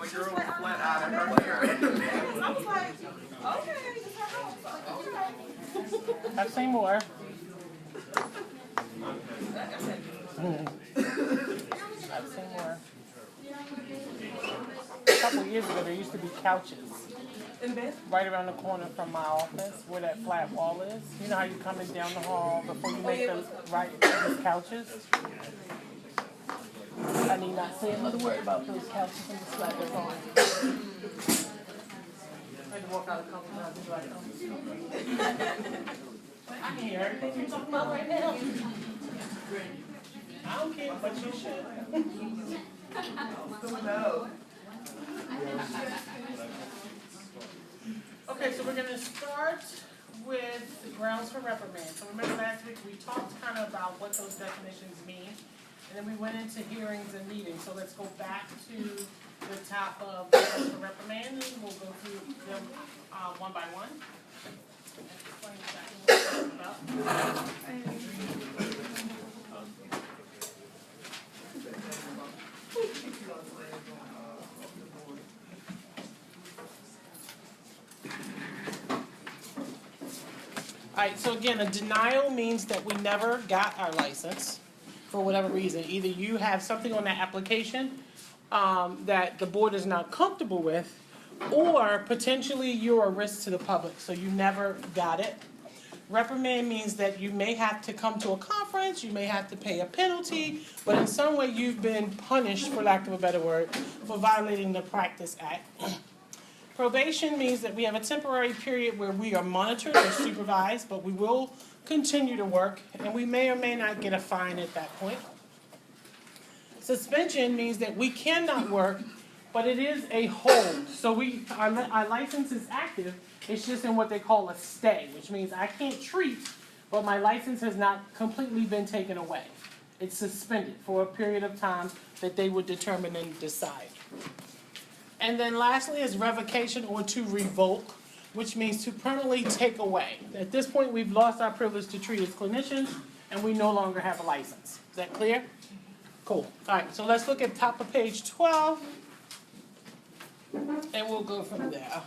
the girl with flat out of her hair. I was like, okay, it's her house. Like, okay. I've seen more. I've seen more. A couple years ago, there used to be couches In bed? right around the corner from my office where that flat wall is. You know how you coming down the hall before you make the right, those couches? I need not say another word about those couches in the flat wall. I had to walk out a couple times to like, I can hear everything you're talking about right now. I don't care, but you should. No. Okay, so we're going to start with the grounds for reprimand. So remember last week we talked kind of about what those definitions mean, and then we went into hearings and meetings. So let's go back to the top of grounds for reprimand, and we'll go through them one by one. And explain exactly what we're talking about. All right, so again, a denial means that we never got our license for whatever reason. Either you have something on that application that the board is not comfortable with, or potentially you're a risk to the public, so you never got it. Reprimand means that you may have to come to a conference, you may have to pay a penalty, but in some way you've been punished, for lack of a better word, for violating the Practice Act. Probation means that we have a temporary period where we are monitored or supervised, but we will continue to work, and we may or may not get a fine at that point. Suspension means that we cannot work, but it is a hold. So our license is active, it's just in what they call a stay, which means I can't treat, but my license has not completely been taken away. It's suspended for a period of time that they would determine and decide. And then lastly is revocation or to revoke, which means to permanently take away. At this point, we've lost our privilege to treat as clinicians, and we no longer have a license. Is that clear? Cool. All right, so let's look at top of page 12, and we'll go from there.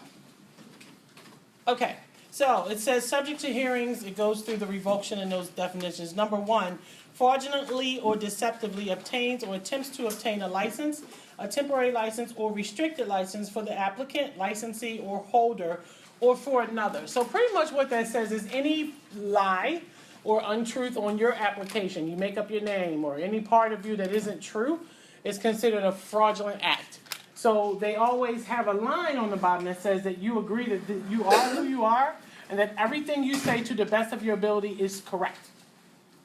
Okay, so it says subject to hearings. It goes through the revocation and those definitions. Number one, fraudulently or deceptively obtains or attempts to obtain a license, a temporary license or restricted license for the applicant, licensee, or holder, or for another. So pretty much what that says is any lie or untruth on your application, you make up your name or any part of you that isn't true, is considered a fraudulent act. So they always have a line on the bottom that says that you agree that you are who you are and that everything you say to the best of your ability is correct.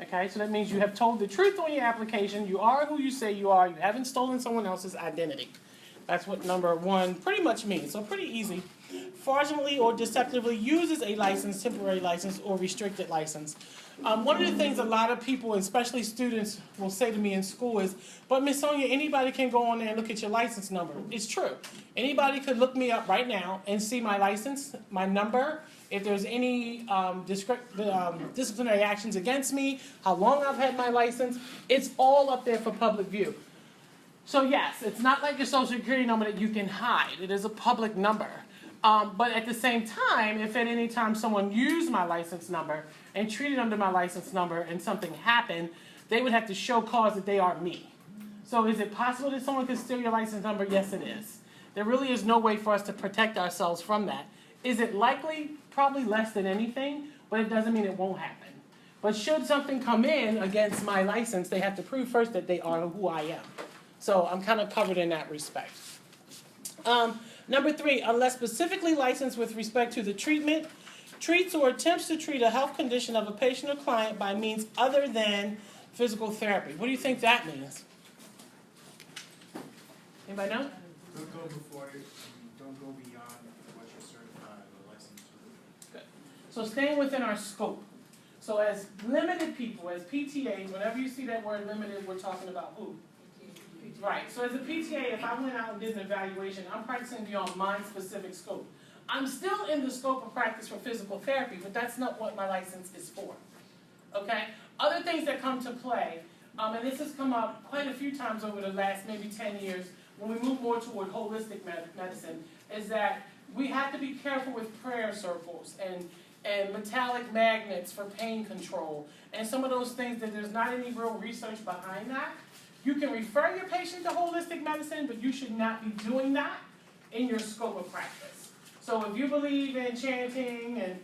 Okay, so that means you have told the truth on your application, you are who you say you are, you haven't stolen someone else's identity. That's what number one pretty much means, so pretty easy. Fraudulently or deceptively uses a license, temporary license, or restricted license. One of the things a lot of people, especially students, will say to me in school is, but Miss Sonia, anybody can go on there and look at your license number. It's true. Anybody could look me up right now and see my license, my number, if there's any disciplinary actions against me, how long I've had my license. It's all up there for public view. So yes, it's not like your social security number that you can hide. It is a public number. But at the same time, if at any time someone used my license number and treated under my license number and something happened, they would have to show cause that they are me. So is it possible that someone could steal your license number? Yes, it is. There really is no way for us to protect ourselves from that. Is it likely? Probably less than anything, but it doesn't mean it won't happen. But should something come in against my license, they have to prove first that they are who I am. So I'm kind of covered in that respect. Number three, unless specifically licensed with respect to the treatment, treats or attempts to treat a health condition of a patient or client by means other than physical therapy. What do you think that means? Anybody know? Don't go before it, don't go beyond what you're certified or licensed to do. Good. So staying within our scope. So as limited people, as PTAs, whenever you see that word limited, we're talking about who? Right, so as a PTA, if I went out and did an evaluation, I'm practicing beyond my specific scope. I'm still in the scope of practice for physical therapy, but that's not what my license is for. Okay? Other things that come to play, and this has come up quite a few times over the last maybe 10 years, when we move more toward holistic medicine, is that we have to be careful with prayer circles and metallic magnets for pain control, and some of those things that there's not any real research behind that. You can refer your patient to holistic medicine, but you should not be doing that in your scope of practice. So if you believe in chanting and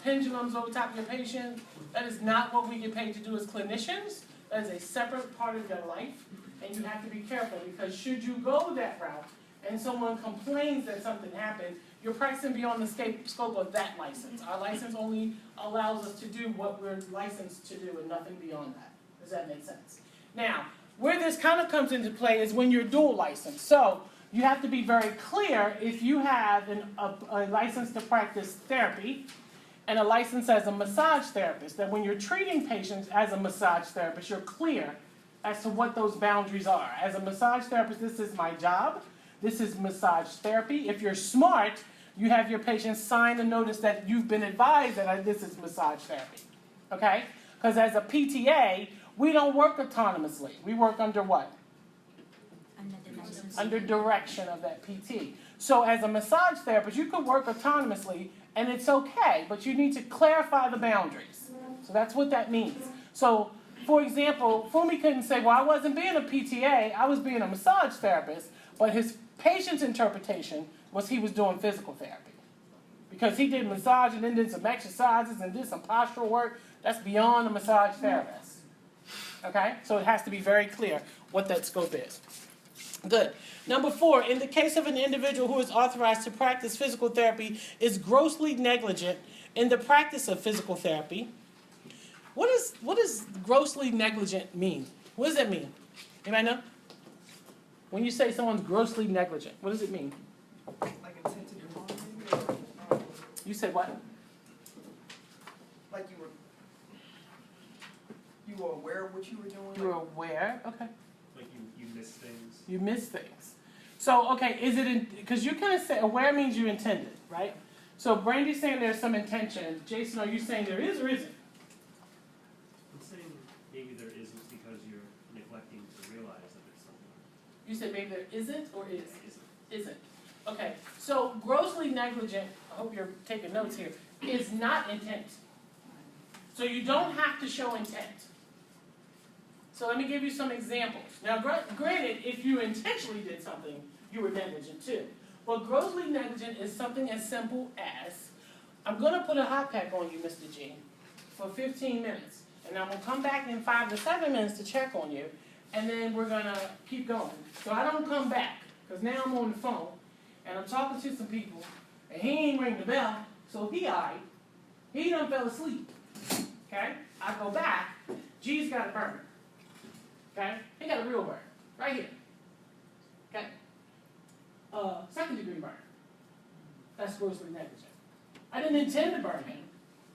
pendulums over top of your patient, that is not what we get paid to do as clinicians. That is a separate part of your life, and you have to be careful, because should you go that route and someone complains that something happened, you're practicing beyond the scope of that license. Our license only allows us to do what we're licensed to do and nothing beyond that. Does that make sense? Now, where this kind of comes into play is when you're dual licensed. So you have to be very clear if you have a license to practice therapy and a license as a massage therapist, that when you're treating patients as a massage therapist, you're clear as to what those boundaries are. As a massage therapist, this is my job. This is massage therapy. If you're smart, you have your patients sign a notice that you've been advised that this is massage therapy, okay? Because as a PTA, we don't work autonomously. We work under what? Under direction of that PT. So as a massage therapist, you could work autonomously, and it's okay, but you need to clarify the boundaries. So that's what that means. So, for example, Fumi couldn't say, well, I wasn't being a PTA, I was being a massage therapist, but his patient's interpretation was he was doing physical therapy. Because he did massage and then did some exercises and did some postural work. That's beyond a massage therapist. Okay? So it has to be very clear what that scope is. Good. Number 4, in the case of an individual who is authorized to practice physical therapy is grossly negligent in the practice of physical therapy. What does grossly negligent mean? What does that mean? Anybody know? When you say someone's grossly negligent, what does it mean? Like intent to do harm, maybe, or, You said what? like you were aware of what you were doing? You were aware? Okay. Like you miss things. You miss things. So, okay, is it, because you kind of say aware means you intended, right? So Brandy's saying there's some intention. Jason, are you saying there is or isn't? I'm saying maybe there isn't because you're neglecting to realize that there's something. You said maybe there isn't or is? Isn't. Isn't. Okay, so grossly negligent, I hope you're taking notes here, is not intent. So you don't have to show intent. So let me give you some examples. Now, granted, if you intentionally did something, you were negligent too. But grossly negligent is something as simple as, I'm going to put a hot pack on you, Mr. G, for 15 minutes. And I'm going to come back in 5 to 7 minutes to check on you. And then we're going to keep going. So I don't come back, because now I'm on the phone, and I'm talking to some people, and he ain't ring the bell, so he all right. He done fell asleep. Okay? I go back, G's got a burner. Okay? He got a real burn. Right here. Okay? Second degree burn. That's grossly negligent. I didn't intend to burn him.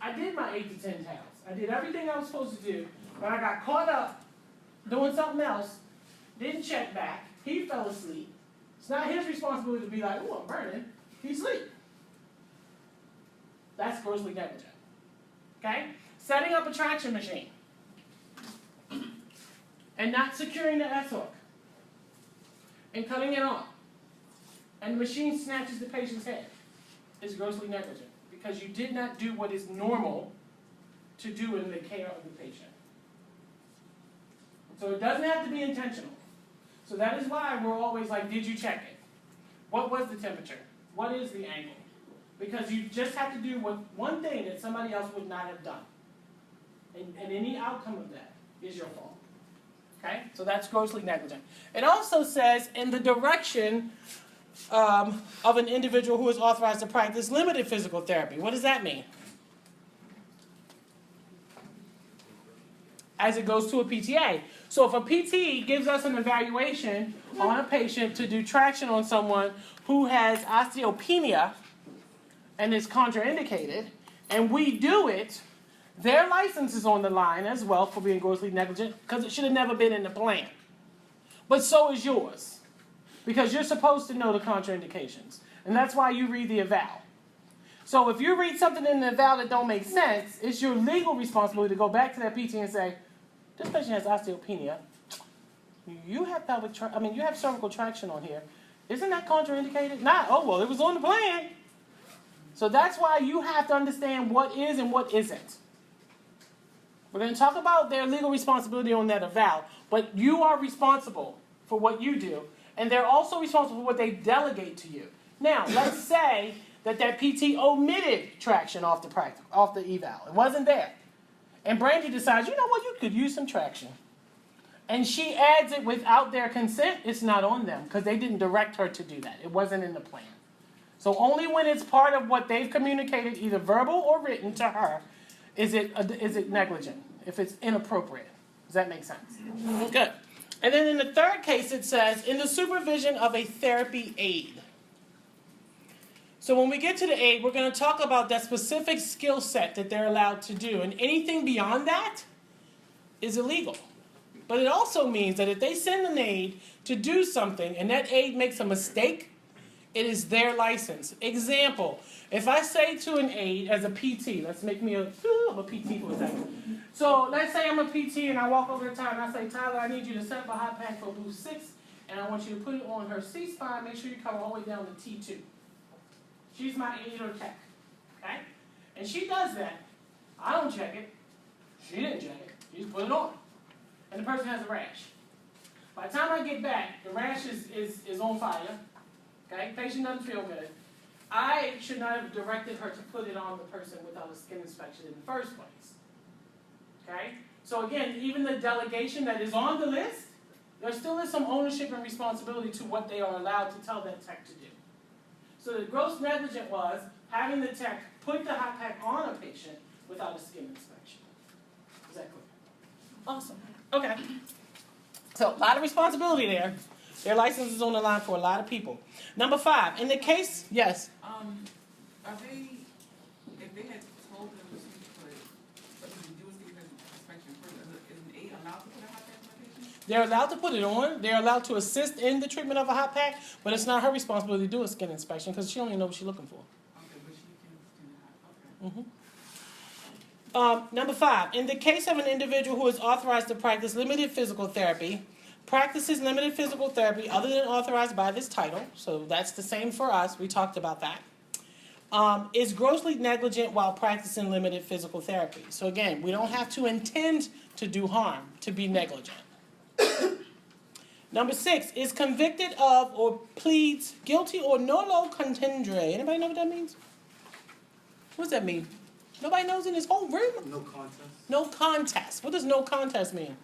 I did my 8 to 10 towels. I did everything I was supposed to do, but I got caught up doing something else, didn't check back, he fell asleep. It's not his responsibility to be like, oh, I'm burning. He's asleep. That's grossly negligent. Okay? Setting up a traction machine and not securing the S-hook and cutting it off, and the machine snatches the patient's head is grossly negligent because you did not do what is normal to do in the care of the patient. So it doesn't have to be intentional. So that is why we're always like, did you check it? What was the temperature? What is the angle? Because you just have to do one thing that somebody else would not have done. And any outcome of that is your fault. Okay? So that's grossly negligent. It also says in the direction of an individual who is authorized to practice limited physical therapy. What does that mean? As it goes to a PTA. So if a PT gives us an evaluation on a patient to do traction on someone who has osteopenia and is contraindicated, and we do it, their license is on the line as well for being grossly negligent because it should have never been in the plan. But so is yours because you're supposed to know the contraindications. And that's why you read the eval. So if you read something in the eval that don't make sense, it's your legal responsibility to go back to that PT and say, this patient has osteopenia. You have you have cervical traction on here. Isn't that contraindicated? Not, oh, well, it was on the plan. So that's why you have to understand what is and what isn't. We're going to talk about their legal responsibility on that eval, but you are responsible for what you do, and they're also responsible for what they delegate to you. Now, let's say that PT omitted traction off the eval. It wasn't there. And Brandy decides, you know what, you could use some traction. And she adds it without their consent, it's not on them, because they didn't direct her to do that. It wasn't in the plan. So only when it's part of what they've communicated, either verbal or written to her, is it negligent, if it's inappropriate. Does that make sense? Good. And then in the third case, it says, in the supervision of a therapy aide. So when we get to the aide, we're going to talk about that specific skill set that they're allowed to do. And anything beyond that is illegal. But it also means that if they send an aide to do something and that aide makes a mistake, it is their license. Example, if I say to an aide as a PT, let's make me a PT for a second. So let's say I'm a PT and I walk over to Tyler and I say, Tyler, I need you to set up a hot pack for booth 6 and I want you to put it on her C-spine, make sure you cover all the way down to T2. She's my aide or tech, okay? And she does that. I don't check it. She didn't check it. She just put it on. And the person has a rash. By the time I get back, the rash is on fire. Okay? Patient doesn't feel good. I should not have directed her to put it on the person without a skin inspection in the first place. Okay? So again, even the delegation that is on the list, there still is some ownership and responsibility to what they are allowed to tell that tech to do. So the gross negligent was having the tech put the hot pack on a patient without a skin inspection. Is that clear? Awesome. Okay. So a lot of responsibility there. Their license is on the line for a lot of people. Number 5, in the case, yes. Are they, if they had told them to do a skin inspection first, is an aide allowed to put a hot pack on a patient? They're allowed to put it on. They're allowed to assist in the treatment of a hot pack, but it's not her responsibility to do a skin inspection because she don't even know what she's looking for. Okay, but she can do the hot, okay. Number 5, in the case of an individual who is authorized to practice limited physical therapy, practices limited physical therapy other than authorized by this title, so that's the same for us, we talked about that, is grossly negligent while practicing limited physical therapy. So again, we don't have to intend to do harm to be negligent. Number 6, is convicted of or pleads guilty or nolo contendere. Anybody know what that means? What does that mean? Nobody knows in this whole room? No contest. No contest. What does no contest mean?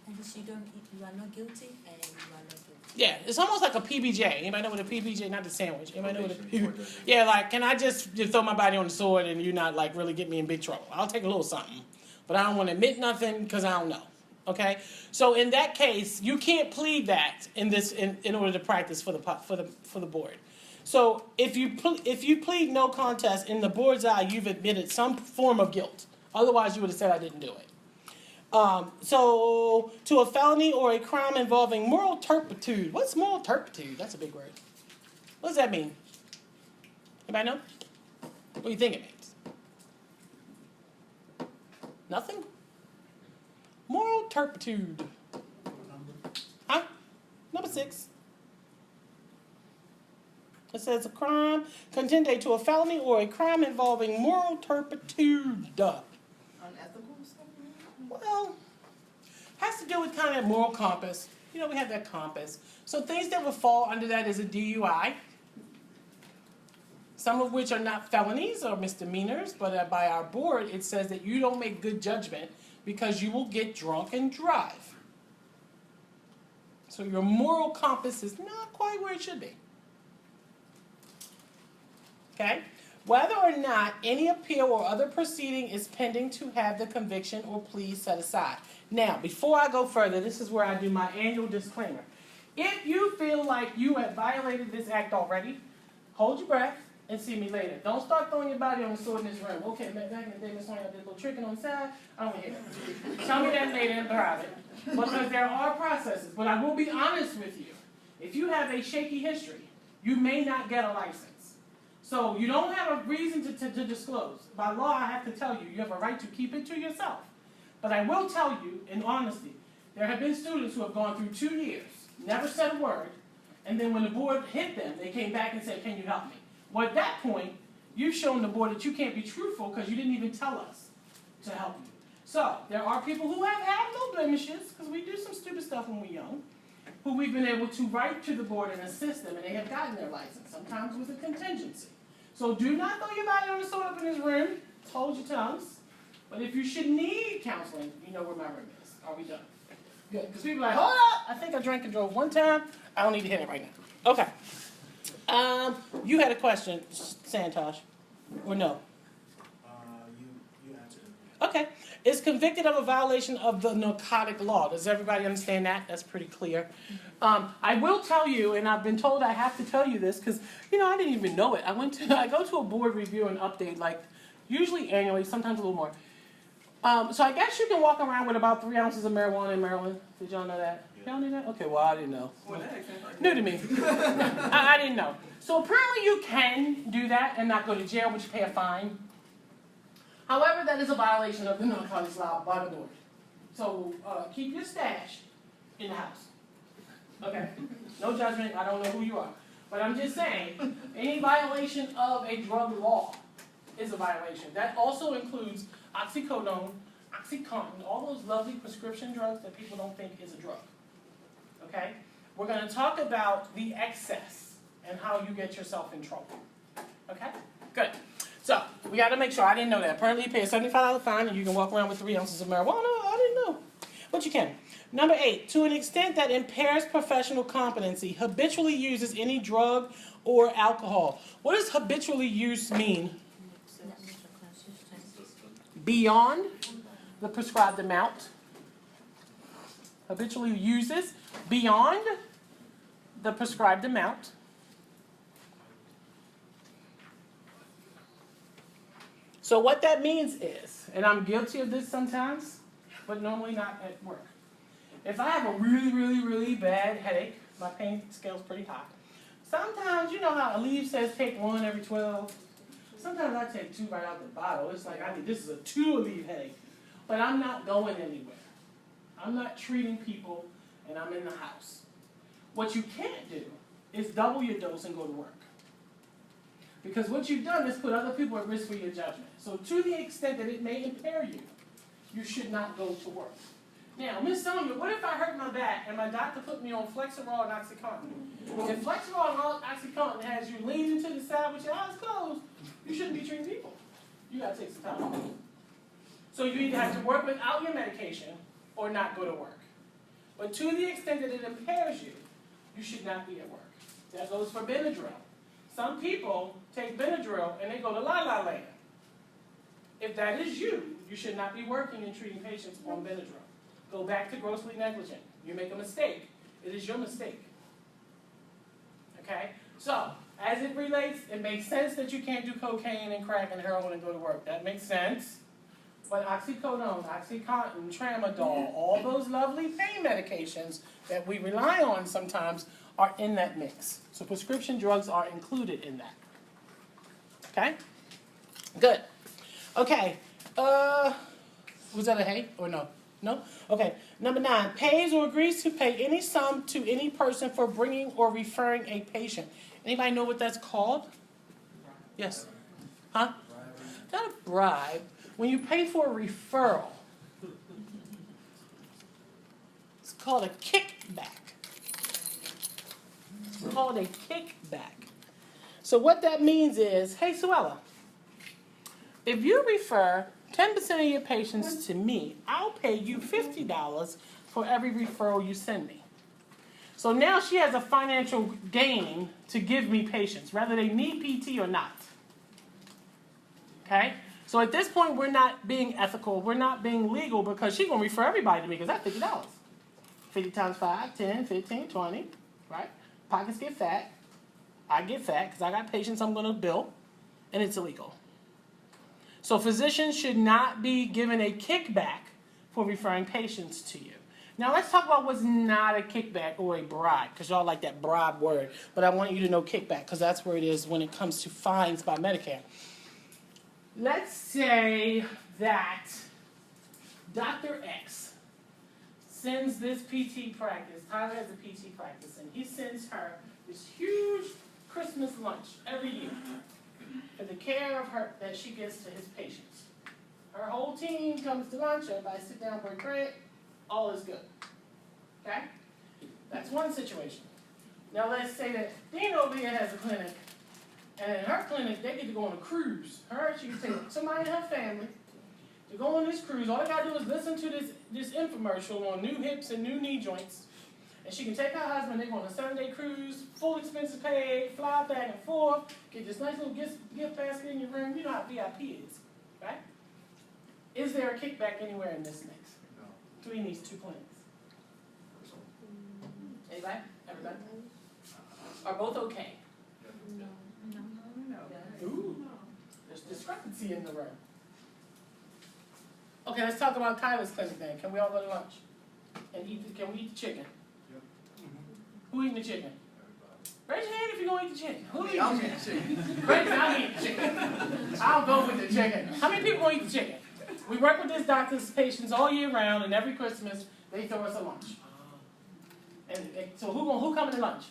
And you are not guilty and you are not guilty. Yeah, it's almost like a PBJ. Anybody know what a PBJ, not the sandwich. Anybody know what a PBJ? Yeah, like, can I just throw my body on the sword and you not like really get me in big trouble? I'll take a little something, but I don't want to admit nothing because I don't know. Okay, so in that case, you can't plead that in order to practice for the board. So if you plead no contest in the board's eye, you've admitted some form of guilt. Otherwise, you would have said I didn't do it. So to a felony or a crime involving moral turpitude. What's moral turpitude? That's a big word. What does that mean? Anybody know? What do you think it means? Nothing? Moral turpitude. Huh? Number 6. It says a crime contended to a felony or a crime involving moral turpitude. Unethical stuff? Well, has to do with kind of moral compass. You know, we have that compass. So things that would fall under that is a DUI. Some of which are not felonies or misdemeanors, but by our board, it says that you don't make good judgment because you will get drunk and drive. So your moral compass is not quite where it should be. Okay? Whether or not any appeal or other proceeding is pending to have the conviction or plea set aside. Now, before I go further, this is where I do my annual disclaimer. If you feel like you have violated this act already, hold your breath and see me later. Don't start throwing your body on the sword in this room. Okay, back in the day, Miss Sonia did a little tricking on the side. I don't want to hear that. Tell me that later in private. Because there are processes. But I will be honest with you. If you have a shaky history, you may not get a license. So you don't have a reason to disclose. By law, I have to tell you, you have a right to keep it to yourself. But I will tell you, in honesty, There have been students who have gone through 2 years, never said a word, and then when the board hit them, they came back and said, can you help me? Well, at that point, you've shown the board that you can't be truthful because you didn't even tell us to help you. So, there are people who have had no blemishes, because we do some stupid stuff when we're young, who we've been able to write to the board and assist them, and they have gotten their license, sometimes with a contingency. So do not throw your body on the soda up in this room, hold your tongues. But if you should need counseling, you know where my room is. Are we done? Good, because people are like, hold up, I think I drank and drove one time, I don't need to hit it right now. Okay. You had a question, Santosh, or no? You answered it. Okay. Is convicted of a violation of the narcotic law. Does everybody understand that? That's pretty clear. I will tell you, and I've been told I have to tell you this, because, I didn't even know it. I go to a board review and update, usually annually, sometimes a little more. So I guess you can walk around with about 3 ounces of marijuana in Maryland. Did y'all know that? Y'all knew that? Okay, well, I didn't know. Well, that makes sense. New to me. I didn't know. So apparently you can do that and not go to jail, but you pay a fine. However, that is a violation of the narcotics law by the board. So keep your stash in the house. Okay? No judgment. I don't know who you are. But I'm just saying, any violation of a drug law is a violation. That also includes oxycodone, OxyContin, all those lovely prescription drugs that people don't think is a drug. Okay? We're going to talk about the excess and how you get yourself in trouble. Okay? Good. So, we got to make sure. I didn't know that. Apparently, you pay a $75 fine and you can walk around with 3 ounces of marijuana. I didn't know. But you can. Number 8, to an extent that impairs professional competency, habitually uses any drug or alcohol. What does habitually use mean? Beyond the prescribed amount. Habitually uses beyond the prescribed amount. So what that means is, and I'm guilty of this sometimes, but normally not at work. If I have a really, really, really bad headache, my pain scale's pretty high. Sometimes, you know how Aleve says take 1 every 12? Sometimes I take 2 right out the bottle. It's like, this is a 2 Aleve headache. But I'm not going anywhere. I'm not treating people, and I'm in the house. What you can't do is double your dose and go to work. Because what you've done is put other people at risk for your judgment. So to the extent that it may impair you, you should not go to work. Now, Miss Sonia, what if I hurt my back and my doctor put me on Flexerol and OxyContin? If Flexerol and OxyContin has you leaning to the side with your eyes closed, you shouldn't be treating people. You got to take some time off. So you either have to work without your medication or not go to work. But to the extent that it impairs you, you should not be at work. That goes for Benadryl. Some people take Benadryl and they go to la-la land. If that is you, you should not be working and treating patients on Benadryl. Go back to grossly negligent. You make a mistake. It is your mistake. Okay? So, as it relates, it makes sense that you can't do cocaine and crack and heroin and go to work. That makes sense. But oxycodone, OxyContin, Tramadol, all those lovely pain medications that we rely on sometimes are in that mix. So prescription drugs are included in that. Okay? Good. Okay. Was that a hey or no? No? Okay. Number 9, pays or agrees to pay any sum to any person for bringing or referring a patient. Anybody know what that's called? Yes. Huh? Not a bribe. When you pay for a referral, it's called a kickback. It's called a kickback. So what that means is, hey, Suella, if you refer 10% of your patients to me, I'll pay you $50 for every referral you send me. So now she has a financial gain to give me patients, whether they need PT or not. Okay? So at this point, we're not being ethical. We're not being legal because she's going to refer everybody to me because that's $50. 50 times 5, 10, 15, 20, right? Pockets get fat. I get fat because I got patients I'm going to bill, and it's illegal. So physicians should not be given a kickback for referring patients to you. Now let's talk about what's not a kickback or a bribe, because y'all like that bribe word. But I want you to know kickback because that's where it is when it comes to fines by Medicare. Let's say that Dr. X sends this PT practice, Tyler has a PT practice, and he sends her this huge Christmas lunch every year for the care of her that she gives to his patients. Her whole team comes to lunch, everybody sit down, break bread, all is good. Okay? That's one situation. Now let's say that Dina over here has a clinic, and in her clinic, they get to go on a cruise. She can take somebody in her family to go on this cruise. All they gotta do is listen to this infomercial on new hips and new knee joints. And she can take her husband, they go on a 7-day cruise, full expenses paid, fly back and forth, get this nice little gift basket in your room. You know how VIP is, right? Is there a kickback anywhere in this mix? No. Between these two clinics? Anybody? Everybody? Are both okay? Ooh, there's discrepancy in the room. Okay, let's talk about Tyler's clinic then. Can we all go to lunch? And can we eat the chicken? Yep. Who eating the chicken? Raise your hand if you're going to eat the chicken. Who eating I'm the eating chicken? chicken. Raise your hand, I'm eating the chicken. I'll go with the chicken. How many people going to eat the chicken? We work with this doctor's patients all year round, and every Christmas they throw us a lunch. And so who coming to lunch?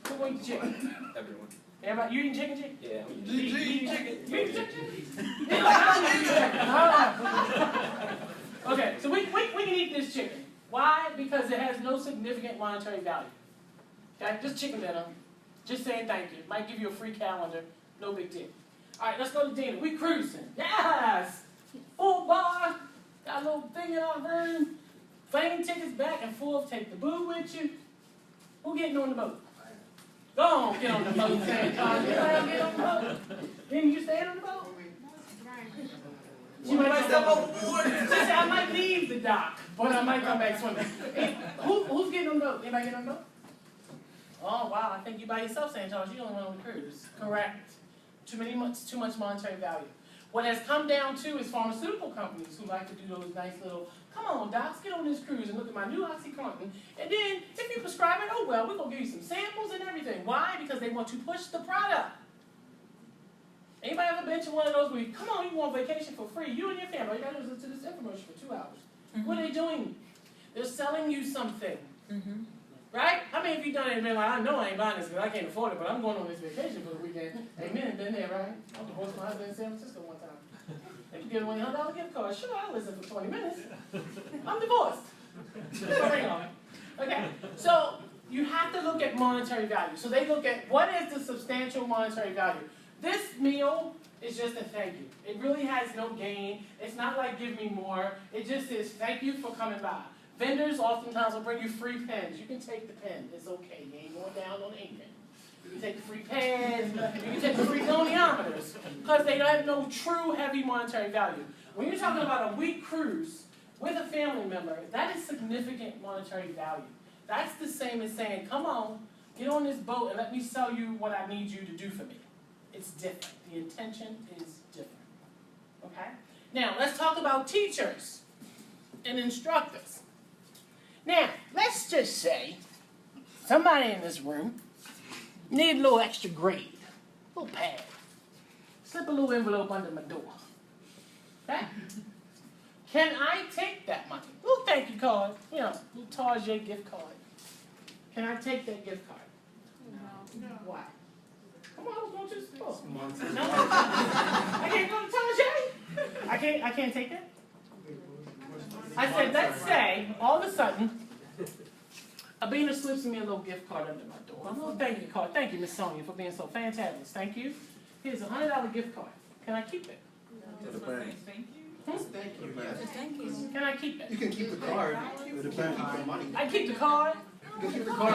Who going to eat the chicken? Everyone. Everybody, you eating chicken, G? Yeah. You eating chicken? You eating chicken? Okay, so we can eat this chicken. Why? Because it has no significant monetary value. Okay, just chicken dinner. Just saying thank you. Might give you a free calendar. No big deal. All right, let's go to dinner. We cruising. Yes! Full bar. Got a little thing in our room. Plane tickets back and forth. Take the boo with you. Who getting on the boat? Go on, get on the boat, San Antonio. Get on the boat. Didn't you stay on the boat? She might step overboard. She said, I might leave the dock, but I might come back swimming. Hey, who's getting on the boat? Anybody getting on the boat? Oh, wow, I think you by yourself, San Antonio. You don't want on the cruise. Correct. Too much monetary value. What has come down to is pharmaceutical companies who like to do those nice little, come on, docs, get on this cruise and look at my new OxyContin. And then, if you prescribe it, oh well, we're going to give you some samples and everything. Why? Because they want to push the product. Anybody ever been to one of those where you, come on, you go on vacation for free, you and your family, you got to listen to this infomercial for 2 hours. Mm-hmm. What are they doing? They're selling you something. Mm-hmm. Right? How many of you done it and been like, I know I ain't buying this because I can't afford it, but I'm going on this vacation for the weekend. Amen, been there, right? I divorced my husband in San Francisco one time. If you give away $100 gift card, sure, I'll listen for 20 minutes. I'm divorced. Okay, so you have to look at monetary value. So they look at what is the substantial monetary value. This meal is just a thank you. It really has no gain. It's not like give me more. It just is thank you for coming by. Vendors oftentimes will bring you free pens. You can take the pen. It's okay. You ain't going down on the ink pen. You can take the free pens. You can take the free goniometers. Because they have no true heavy monetary value. When you're talking about a week cruise with a family member, that is significant monetary value. That's the same as saying, come on, get on this boat and let me sell you what I need you to do for me. It's different. The intention is different. Okay? Now, let's talk about teachers and instructors. Now, let's just say somebody in this room need a little extra grade, a little pad. Slip a little envelope under my door. Okay? Can I take that money? Little thank you card, you know, little Target gift card. Can I take that gift card? No. Why? Come on, I was going to the store. No, I can't go to Target. I can't take that. I said, let's say, all of a sudden, Abina slips me a little gift card under my door. A little thank you card. Thank you, Miss Sonia, for being so fantastic. Thank you. Here's a $100 gift card. Can I keep it? Does it say thank you? Thank you, yes. Thank you. Can I keep it? You can keep the card. It depends on the money. I keep the card. You can keep the card.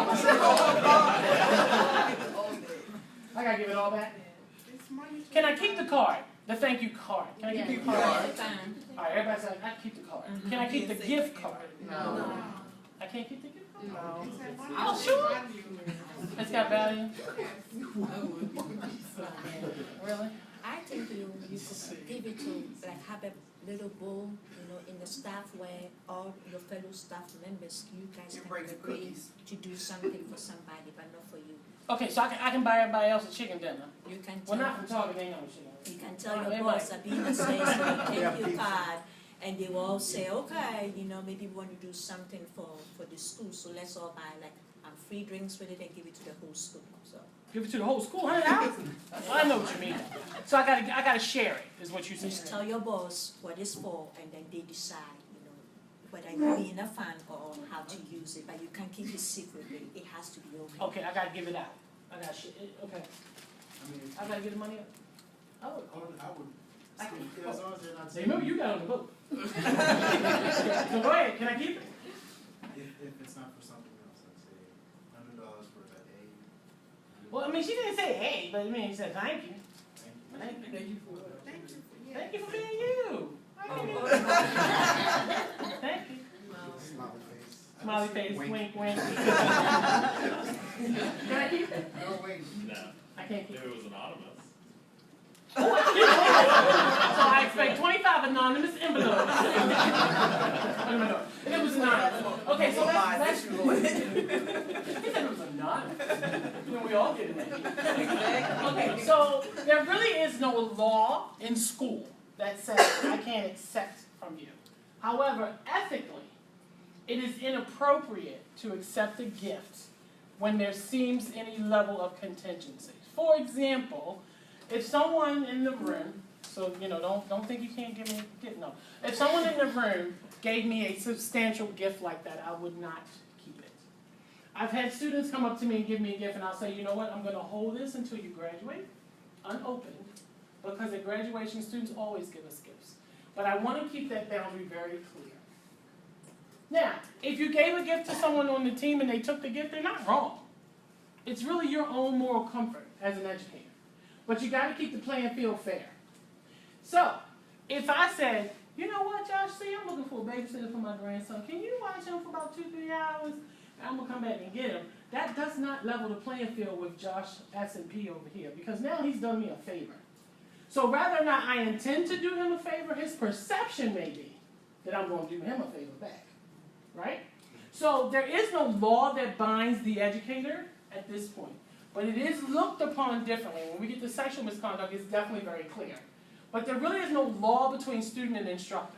I gotta give it all back. It's money. Can I keep the card? The thank you card. Can I keep the card? card. All right, everybody say, I keep the card. Can I keep the gift card? No. I can't keep the gift card? No. It said money. Oh, sure. It's got value? Really? I think you give it to, like, have a little bowl, you know, in the staff where all your fellow staff members, you guys can break the agree cookies. to do something for somebody, but not for you. Okay, so I can buy everybody else a chicken dinner. You can Well, tell, not from Target, they know chicken. you can tell Well, your everybody- boss, Sabina says, thank you card, And they will all say, okay, you know, maybe we want to do something for the school, so let's all buy like free drinks with it and give it to the whole school. So Give it to the whole school, $100? I know what you mean. So I gotta share it, is what you just said. tell your boss what it's for, and then they decide, you know, whether it will be in a fund or how to use it. But you can't keep it secretly. It has to be open. Okay, I gotta give it out. I gotta okay. I mean, I gotta get the money up. I would, I can- yeah, as long as they're not Say, saying, remember you got on the boat. So go ahead, can I keep it? if it's not for something else, I'd say $100 for that A. Well, I mean, she didn't say hey, but I mean, she said thank you. Thank you. Thank you for Thank you. Thank you for being you. Thank you. Smiley face. Smiley face, wink, wink. Can I keep it? No, wait. No, I can't keep if it. it was anonymous. So I expect 25 anonymous envelopes. And it was anonymous. Okay, so let's he said it was anonymous. Then we all get it. Okay, so there really is no law in school that says I can't accept from you. However, ethically, it is inappropriate to accept a gift when there seems any level of contingency. For example, if someone in the room, so you know, don't think you can't give me a gift. No, if someone in the room gave me a substantial gift like that, I would not keep it. I've had students come up to me and give me a gift, and I'll say, you know what, I'm going to hold this until you graduate, unopened, because at graduation, students always give us gifts. But I want to keep that boundary very clear. Now, if you gave a gift to someone on the team and they took the gift, they're not wrong. It's really your own moral comfort as an educator. But you got to keep the playing field fair. So, if I said, you know what, Josh, see, I'm looking for a babysitter for my grandson. Can you watch him for about 2-3 hours? And I'm going to come back and get him. That does not level the playing field with Josh S&P over here, because now he's done me a favor. So rather or not I intend to do him a favor, his perception may be that I'm going to do him a favor back. Right? So there is no law that binds the educator at this point. But it is looked upon differently. When we get to sexual misconduct, it's definitely very clear. But there really is no law between student and instructor.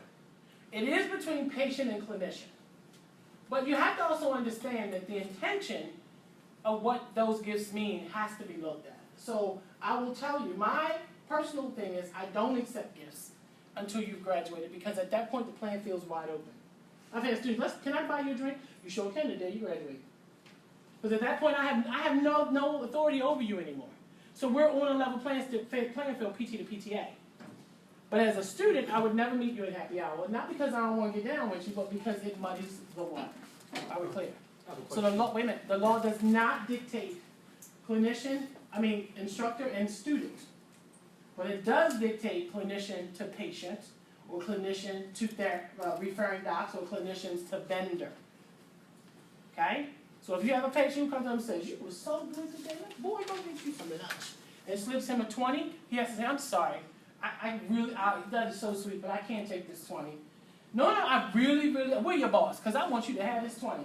It is between patient and clinician. But you have to also understand that the intention of what those gifts mean has to be looked at. So I will tell you, my personal thing is I don't accept gifts until you've graduated, because at that point the playing field's wide open. I've had students, can I buy you a drink? You sure can the day you graduate. Because at that point I have no authority over you anymore. So we're on a level playing field, PT to PTA. But as a student, I would never meet you at happy hour. Not because I don't want to get down with you, but because it muddies the water. Are we clear? So the law, wait a minute, the law does not dictate instructor and student. But it does dictate clinician to patient, or clinician to their referring docs, or clinicians to vendor. Okay? So if you have a patient who comes up and says, you were so good today, boy, go get you some lunch, and slips him a 20, he has to say, I'm sorry, that is so sweet, but I can't take this 20. No, I really, we're your boss, because I want you to have this 20.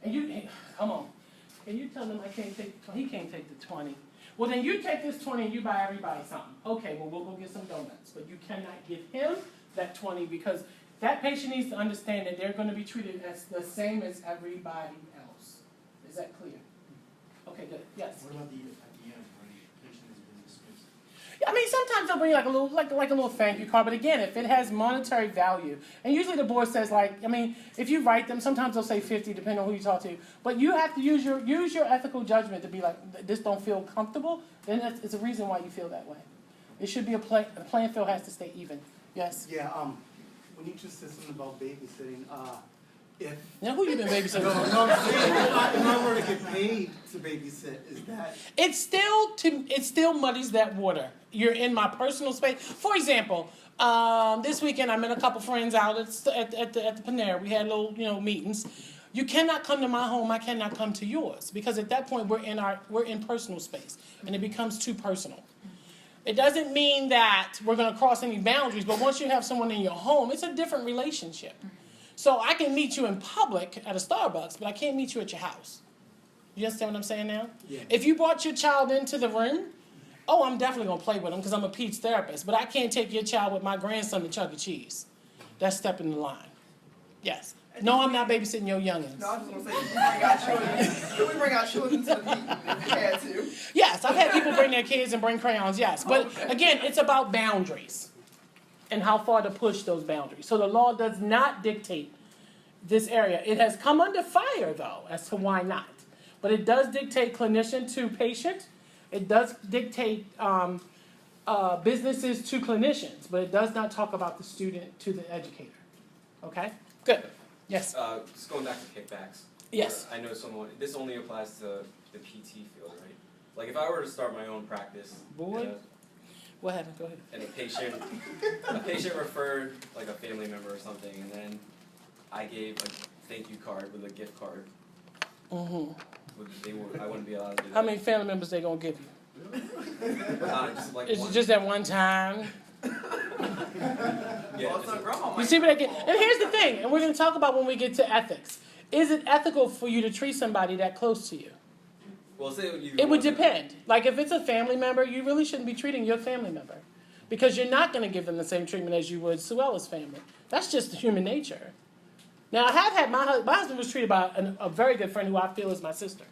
And you, come on, and you tell him I can't take the 20, he can't take the 20. Well, then you take this 20 and you buy everybody something. Okay, well, we'll go get some donuts, but you cannot give him that 20, because that patient needs to understand that they're going to be treated as the same as everybody else. Is that clear? Okay, good. Yes. What about at the end, when the patient has been dismissed? I mean, sometimes they'll bring like a little thank you card, but again, if it has monetary value, and usually the board says if you write them, sometimes they'll say 50, depending on who you talk to, but you have to use your ethical judgment to be like, this don't feel comfortable, then it's a reason why you feel that way. It should be the playing field has to stay even. Yes? Yeah, when you just said something about babysitting, if... Now, who you been babysitting? No, I'm saying, if I were to get paid to babysit, is that... It still muddies that water. You're in my personal space. For example, this weekend I met a couple friends out at the Panera. We had little meetings. You cannot come to my home. I cannot come to yours, because at that point we're in personal space, and it becomes too personal. It doesn't mean that we're going to cross any boundaries, but once you have someone in your home, it's a different relationship. So I can meet you in public at a Starbucks, but I can't meet you at your house. You understand what I'm saying now? Yeah. If you brought your child into the room, I'm definitely going to play with them because I'm a Pete's therapist, but I can't take your child with my grandson to Chuck E. Cheese. That's stepping the line. Yes. No, I'm not babysitting your youngins. No, I was just gonna say, we bring our children, we bring our children to the meeting if we had to. Yes, I've had people bring their kids and bring crayons, yes. But again, it's about boundaries and how far to push those boundaries. So the law does not dictate this area. It has come under fire, though, as to why not. But it does dictate clinician to patient. It does dictate businesses to clinicians, but it does not talk about the student to the educator. Okay? Good. Yes. Just going back to kickbacks. Yes. I know someone, this only applies to the PT field, right? Like if I were to start my own practice. Boy. What happened? Go ahead. And a patient referred like a family member or something, and then I gave a thank you card with a gift card. Mm-hmm. I wouldn't be allowed to do that. How many family members they gonna give you? Just like Is one. it just at one time? Yeah, Well, so grandma You might- see what I get? And here's the thing, and we're going to talk about when we get to ethics. Is it ethical for you to treat somebody that close to you? well, say you It would depend. Like if it's a family member, you really shouldn't be treating your family member because you're not going to give them the same treatment as you would Suella's family. That's just human nature. Now I have had my husband was treated by a very good friend who I feel is my sister,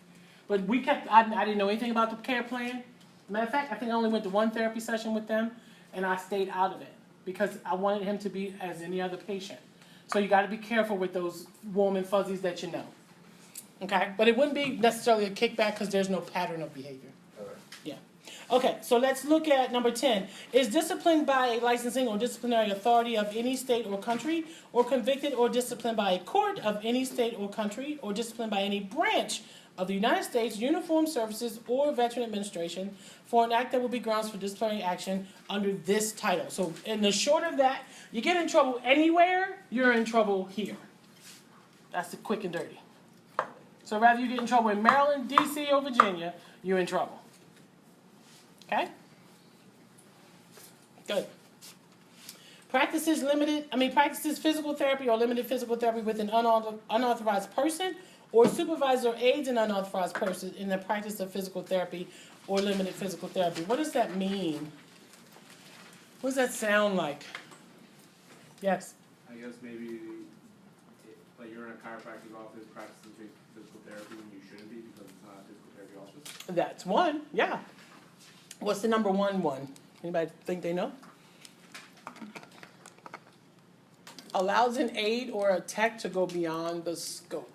but I didn't know anything about the care plan. Matter of fact, I think I only went to one therapy session with them, and I stayed out of it because I wanted him to be as any other patient. So you got to be careful with those warm and fuzzies that you know. Okay? But it wouldn't be necessarily a kickback because there's no pattern of behavior. Okay. Yeah. Okay, so let's look at number 10. Is disciplined by a licensing or disciplinary authority of any state or country, or convicted or disciplined by a court of any state or country, or disciplined by any branch of the United States Uniformed Services or Veteran Administration for an act that will be grounds for disciplinary action under this title. So in the short of that, you get in trouble anywhere, you're in trouble here. That's the quick and dirty. So rather you get in trouble in Maryland, D.C., or Virginia, you're in trouble. Okay? Good. Practices physical therapy or limited physical therapy with an unauthorized person or supervisor or aids an unauthorized person in the practice of physical therapy or limited physical therapy. What does that mean? What does that sound like? Yes? I guess maybe, like you're in a chiropractic office practicing physical therapy when you shouldn't be because it's not a physical therapy office. That's one, yeah. What's the number one? Anybody think they know? Allows an aid or a tech to go beyond the scope.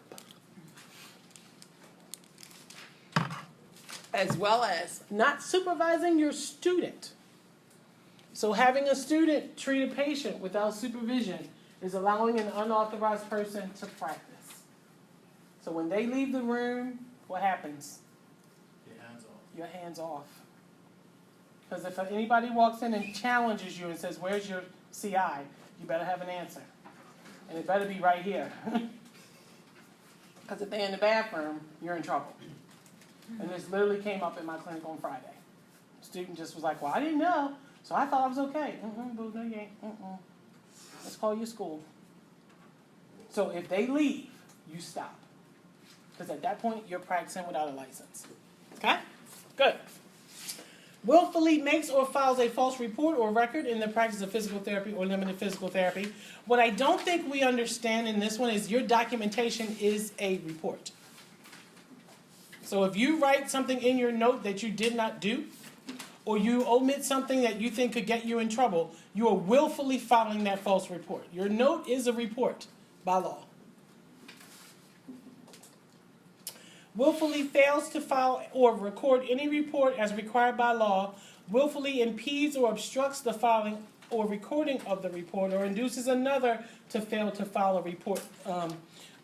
As well as not supervising your student. So having a student treat a patient without supervision is allowing an unauthorized person to practice. So when they leave the room, what happens? Your hands off. Your hands off. Because if anybody walks in and challenges you and says, where's your CI? You better have an answer. And it better be right here. Because if they're in the bathroom, you're in trouble. And this literally came up in my clinic on Friday. The student just was like, well, I didn't know, so I thought I was okay. Boo, no, you ain't. Let's call your school. So if they leave, you stop. Because at that point, you're practicing without a license. Okay? Good. Willfully makes or files a false report or record in the practice of physical therapy or limited physical therapy. What I don't think we understand in this one is your documentation is a report. So if you write something in your note that you did not do, or you omit something that you think could get you in trouble, you are willfully filing that false report. Your note is a report by law. Willfully fails to file or record any report as required by law, willfully impedes or obstructs the filing or recording of the report, or induces another to fail to file a report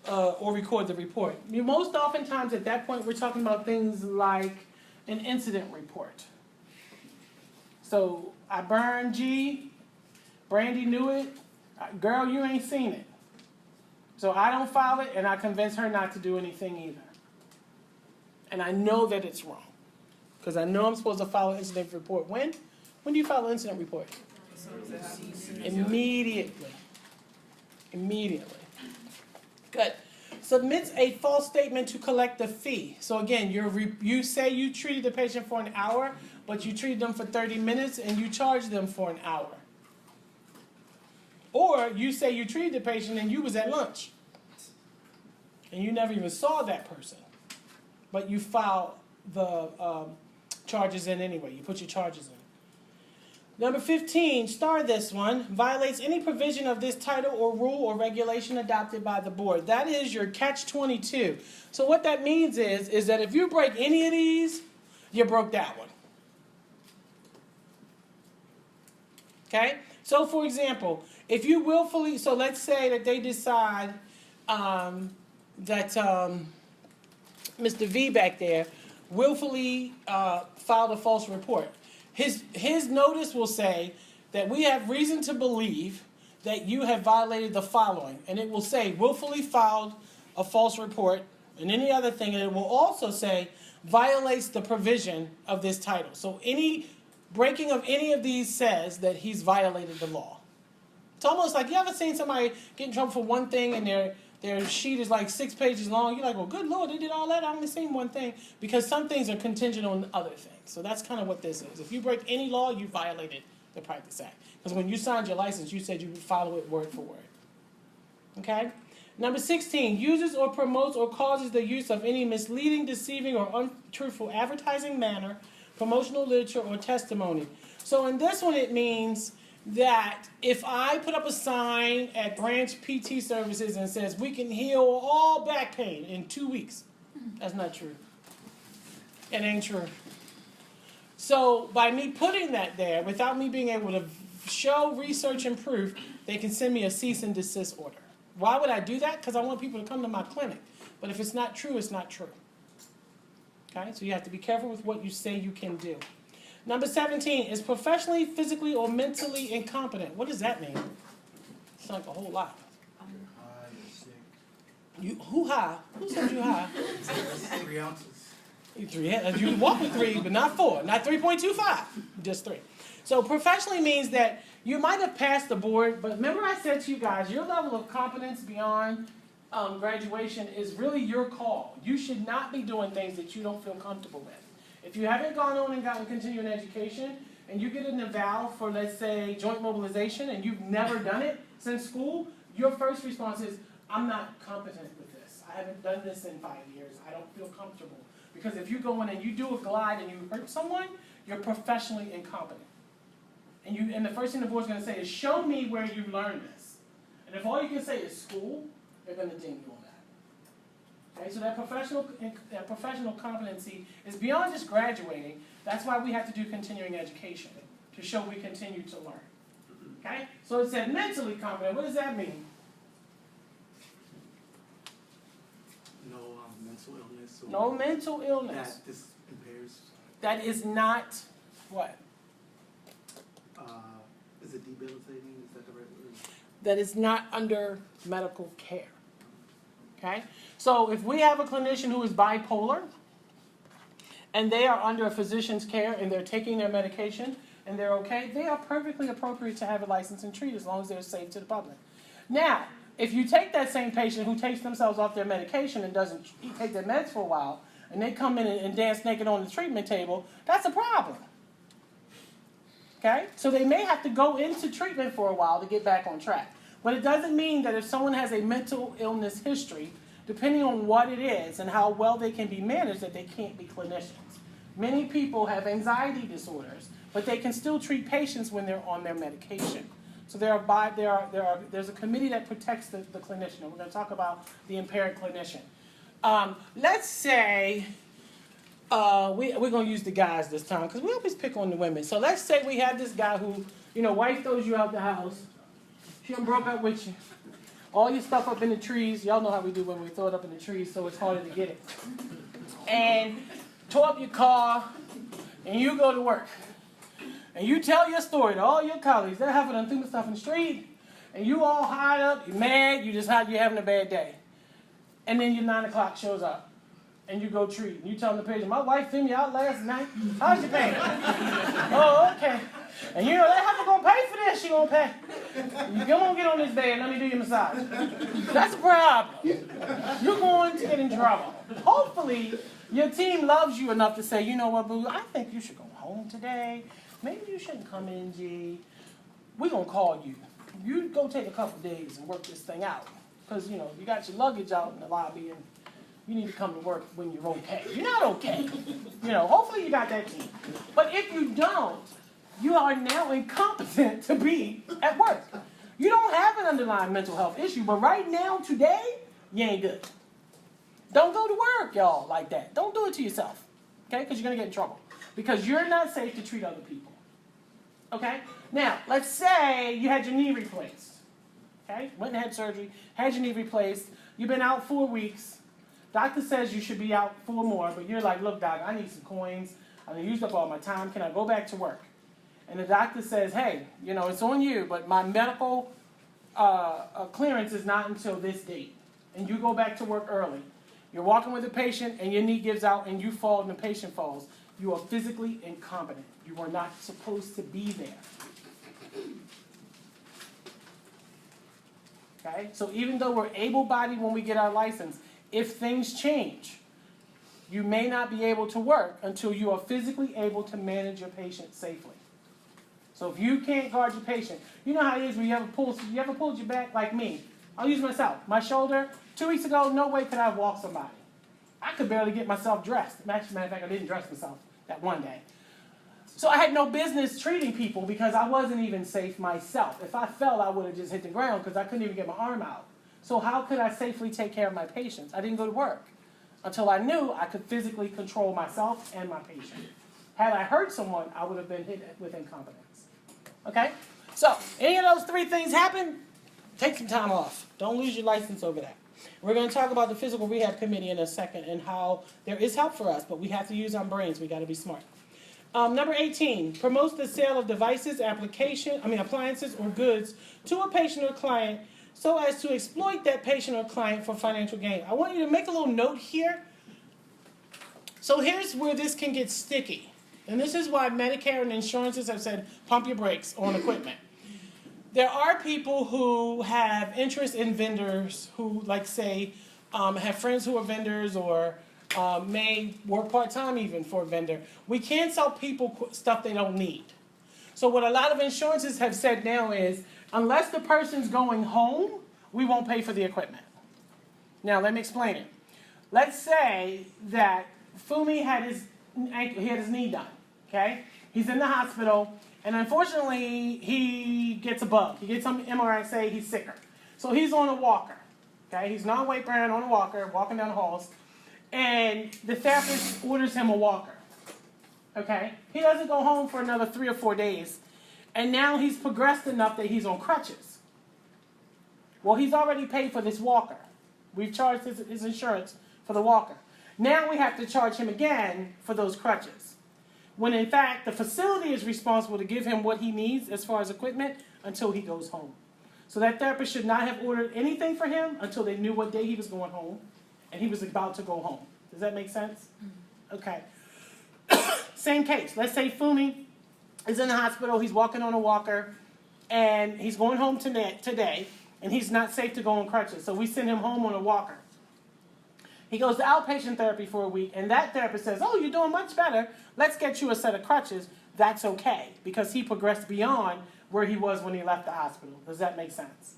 or record the report. Most oftentimes at that point we're talking about things like an incident report. So I burned G, Brandy knew it, girl, you ain't seen it. So I don't file it and I convince her not to do anything either. And I know that it's wrong. Because I know I'm supposed to file an incident report. When? When do you file an incident report? Immediately. Immediately. Good. Submits a false statement to collect the fee. So again, you say you treated the patient for an hour, but you treated them for 30 minutes and you charge them for an hour. Or you say you treated the patient and you was at lunch. And you never even saw that person. But you filed the charges in anyway. You put your charges in. Number 15, star this one, violates any provision of this title or rule or regulation adopted by the board. That is your catch-22. So what that means is that if you break any of these, you broke that one. Okay? So for example, if you willfully, so let's say that they decide that Mr. V back there willfully filed a false report. His notice will say that we have reason to believe that you have violated the following. And it will say willfully filed a false report and any other thing. And it will also say violates the provision of this title. So any breaking of any of these says that he's violated the law. It's almost like, you ever seen somebody get in trouble for one thing and their sheet is like 6 pages long? You're like, well, good Lord, they did all that? I only seen one thing. Because some things are contingent on other things. So that's kind of what this is. If you break any law, you violated the Practice Act. Because when you signed your license, you said you would follow it word for word. Okay? Number 16, uses or promotes or causes the use of any misleading, deceiving, or untruthful advertising manner, promotional literature, or testimony. So in this one, it means that if I put up a sign at Branch PT Services and says, we can heal all back pain in 2 weeks, that's not true. It ain't true. So by me putting that there, without me being able to show research and proof, they can send me a cease and desist order. Why would I do that? Because I want people to come to my clinic. But if it's not true, it's not true. Okay, so you have to be careful with what you say you can do. Number 17 is professionally, physically, or mentally incompetent. What does that mean? It's like a whole lot. You who high? Who said you high? 3 ounces. You walk with 3, but not 4. Not 3.25. Just 3. So professionally means that you might have passed the board, but remember I said to you guys, your level of competence beyond graduation is really your call. You should not be doing things that you don't feel comfortable with. If you haven't gone on and gotten continuing education, and you get an eval for, let's say, joint mobilization, and you've never done it since school, your first response is, I'm not competent with this. I haven't done this in 5 years. I don't feel comfortable. Because if you go in and you do a glide and you hurt someone, you're professionally incompetent. And the first thing the board's going to say is, show me where you learned this. And if all you can say is school, they're going to ding you on that. Okay, so that professional competency is beyond just graduating. That's why we have to do continuing education, to show we continue to learn. Okay? So it said mentally competent. What does that mean? No mental illness. Or No mental illness. that this impairs. That is not what? Is it debilitating? Is that the right word? That is not under medical care. Okay? So if we have a clinician who is bipolar, and they are under a physician's care, and they're taking their medication, and they're okay, they are perfectly appropriate to have a license and treat as long as they're safe to the public. Now, if you take that same patient who takes themselves off their medication and doesn't take their meds for a while, and they come in and dance naked on the treatment table, that's a problem. Okay? So they may have to go into treatment for a while to get back on track. But it doesn't mean that if someone has a mental illness history, depending on what it is and how well they can be managed, that they can't be clinicians. Many people have anxiety disorders, but they can still treat patients when they're on their medication. So there's a committee that protects the clinician. And we're going to talk about the impaired clinician. Let's say, we're going to use the guys this time, because we always pick on the women. So let's say we have this guy who, wife throws you out the house. She done broke up with you. All your stuff up in the trees. Y'all know how we do when we throw it up in the trees, so it's harder to get it. And tore up your car, and you go to work. And you tell your story to all your colleagues. That happened done threw my stuff in the street, and you all high up, you're mad, you're having a bad day. And then your 9 o'clock shows up, and you go treat. And you tell the patient, my wife threw me out last night. How's your pain? Oh, okay. And they have to go pay for this. She gonna pay. You gonna get on this bed, let me do your massage. That's a problem. You're going to get in trouble. Hopefully, your team loves you enough to say, you know what, boo, I think you should go home today. Maybe you shouldn't come in, G. We're gonna call you. you go take a couple days and work this thing out. Because, you know, you got your luggage out in the lobby and you need to come to work when you're okay. You're not okay. You know, hopefully you got that gene. But if you don't, you are now incompetent to be at work. You don't have an underlying mental health issue, but right now, today, you ain't good. Don't go to work, y'all, like that. Don't do it to yourself, okay? Because you're going to get in trouble. Because you're not safe to treat other people, okay? Now, let's say you had your knee replaced, okay? Went and had surgery, had your knee replaced. You've been out 4 weeks. Doctor says you should be out 4 more, but you're like, look, doc, I need some coins. I've used up all my time. Can I go back to work? And the doctor says, hey, you know, it's on you, but my medical clearance is not until this date. And you go back to work early. You're walking with a patient, and your knee gives out, and you fall, and the patient falls. You are physically incompetent. You are not supposed to be there. Okay? So even though we're able-bodied when we get our license, if things change, you may not be able to work until you are physically able to manage your patient safely. So if you can't guard your patient, you know how it is when you ever pulled your back like me. I'll use myself. My shoulder, 2 weeks ago, no way could I have walked somebody. I could barely get myself dressed. As a matter of fact, I didn't dress myself that one day. So I had no business treating people because I wasn't even safe myself. If I fell, I would have just hit the ground because I couldn't even get my arm out. So how could I safely take care of my patients? I didn't go to work until I knew I could physically control myself and my patient. Had I hurt someone, I would have been hit with incompetence. Okay? So, any of those 3 things happen, take some time off. Don't lose your license over that. We're going to talk about the Physical Rehab Committee in a second and how there is help for us, but we have to use our brains. We got to be smart. Number 18, promotes the sale of devices, appliances, or goods to a patient or client so as to exploit that patient or client for financial gain. I want you to make a little note here. So here's where this can get sticky. And this is why Medicare and insurances have said, pump your brakes on equipment. There are people who have interest in vendors who, like, say, have friends who are vendors or may work part-time even for a vendor. We can't sell people stuff they don't need. So what a lot of insurances have said now is, unless the person's going home, we won't pay for the equipment. Now, let me explain it. Let's say that Fumi had his knee done, okay? He's in the hospital, and unfortunately, he gets a bug. He gets some MRI, say he's sicker. So he's on a walker, okay? He's non-weight bearing on a walker, walking down the halls, and the therapist orders him a walker, okay? He doesn't go home for another 3 or 4 days, and now he's progressed enough that he's on crutches. Well, he's already paid for this walker. We've charged his insurance for the walker. Now we have to charge him again for those crutches. When in fact, the facility is responsible to give him what he needs as far as equipment until he goes home. So that therapist should not have ordered anything for him until they knew what day he was going home and he was about to go home. Does that make sense? Okay. Same case. Let's say Fumi is in the hospital, he's walking on a walker, and he's going home today, and he's not safe to go on crutches. So we send him home on a walker. He goes to outpatient therapy for a week, and that therapist says, oh, you're doing much better. Let's get you a set of crutches. That's okay, because he progressed beyond where he was when he left the hospital. Does that make sense?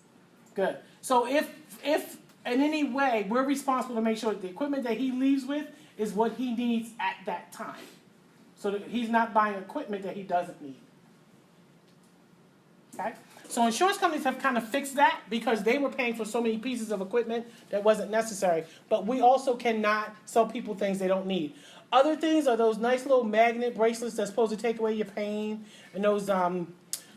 Good. So if in any way we're responsible to make sure that the equipment that he leaves with is what he needs at that time, so that he's not buying equipment that he doesn't need. Okay? So insurance companies have kind of fixed that because they were paying for so many pieces of equipment that wasn't necessary. But we also cannot sell people things they don't need. Other things are those nice little magnet bracelets that's supposed to take away your pain, and those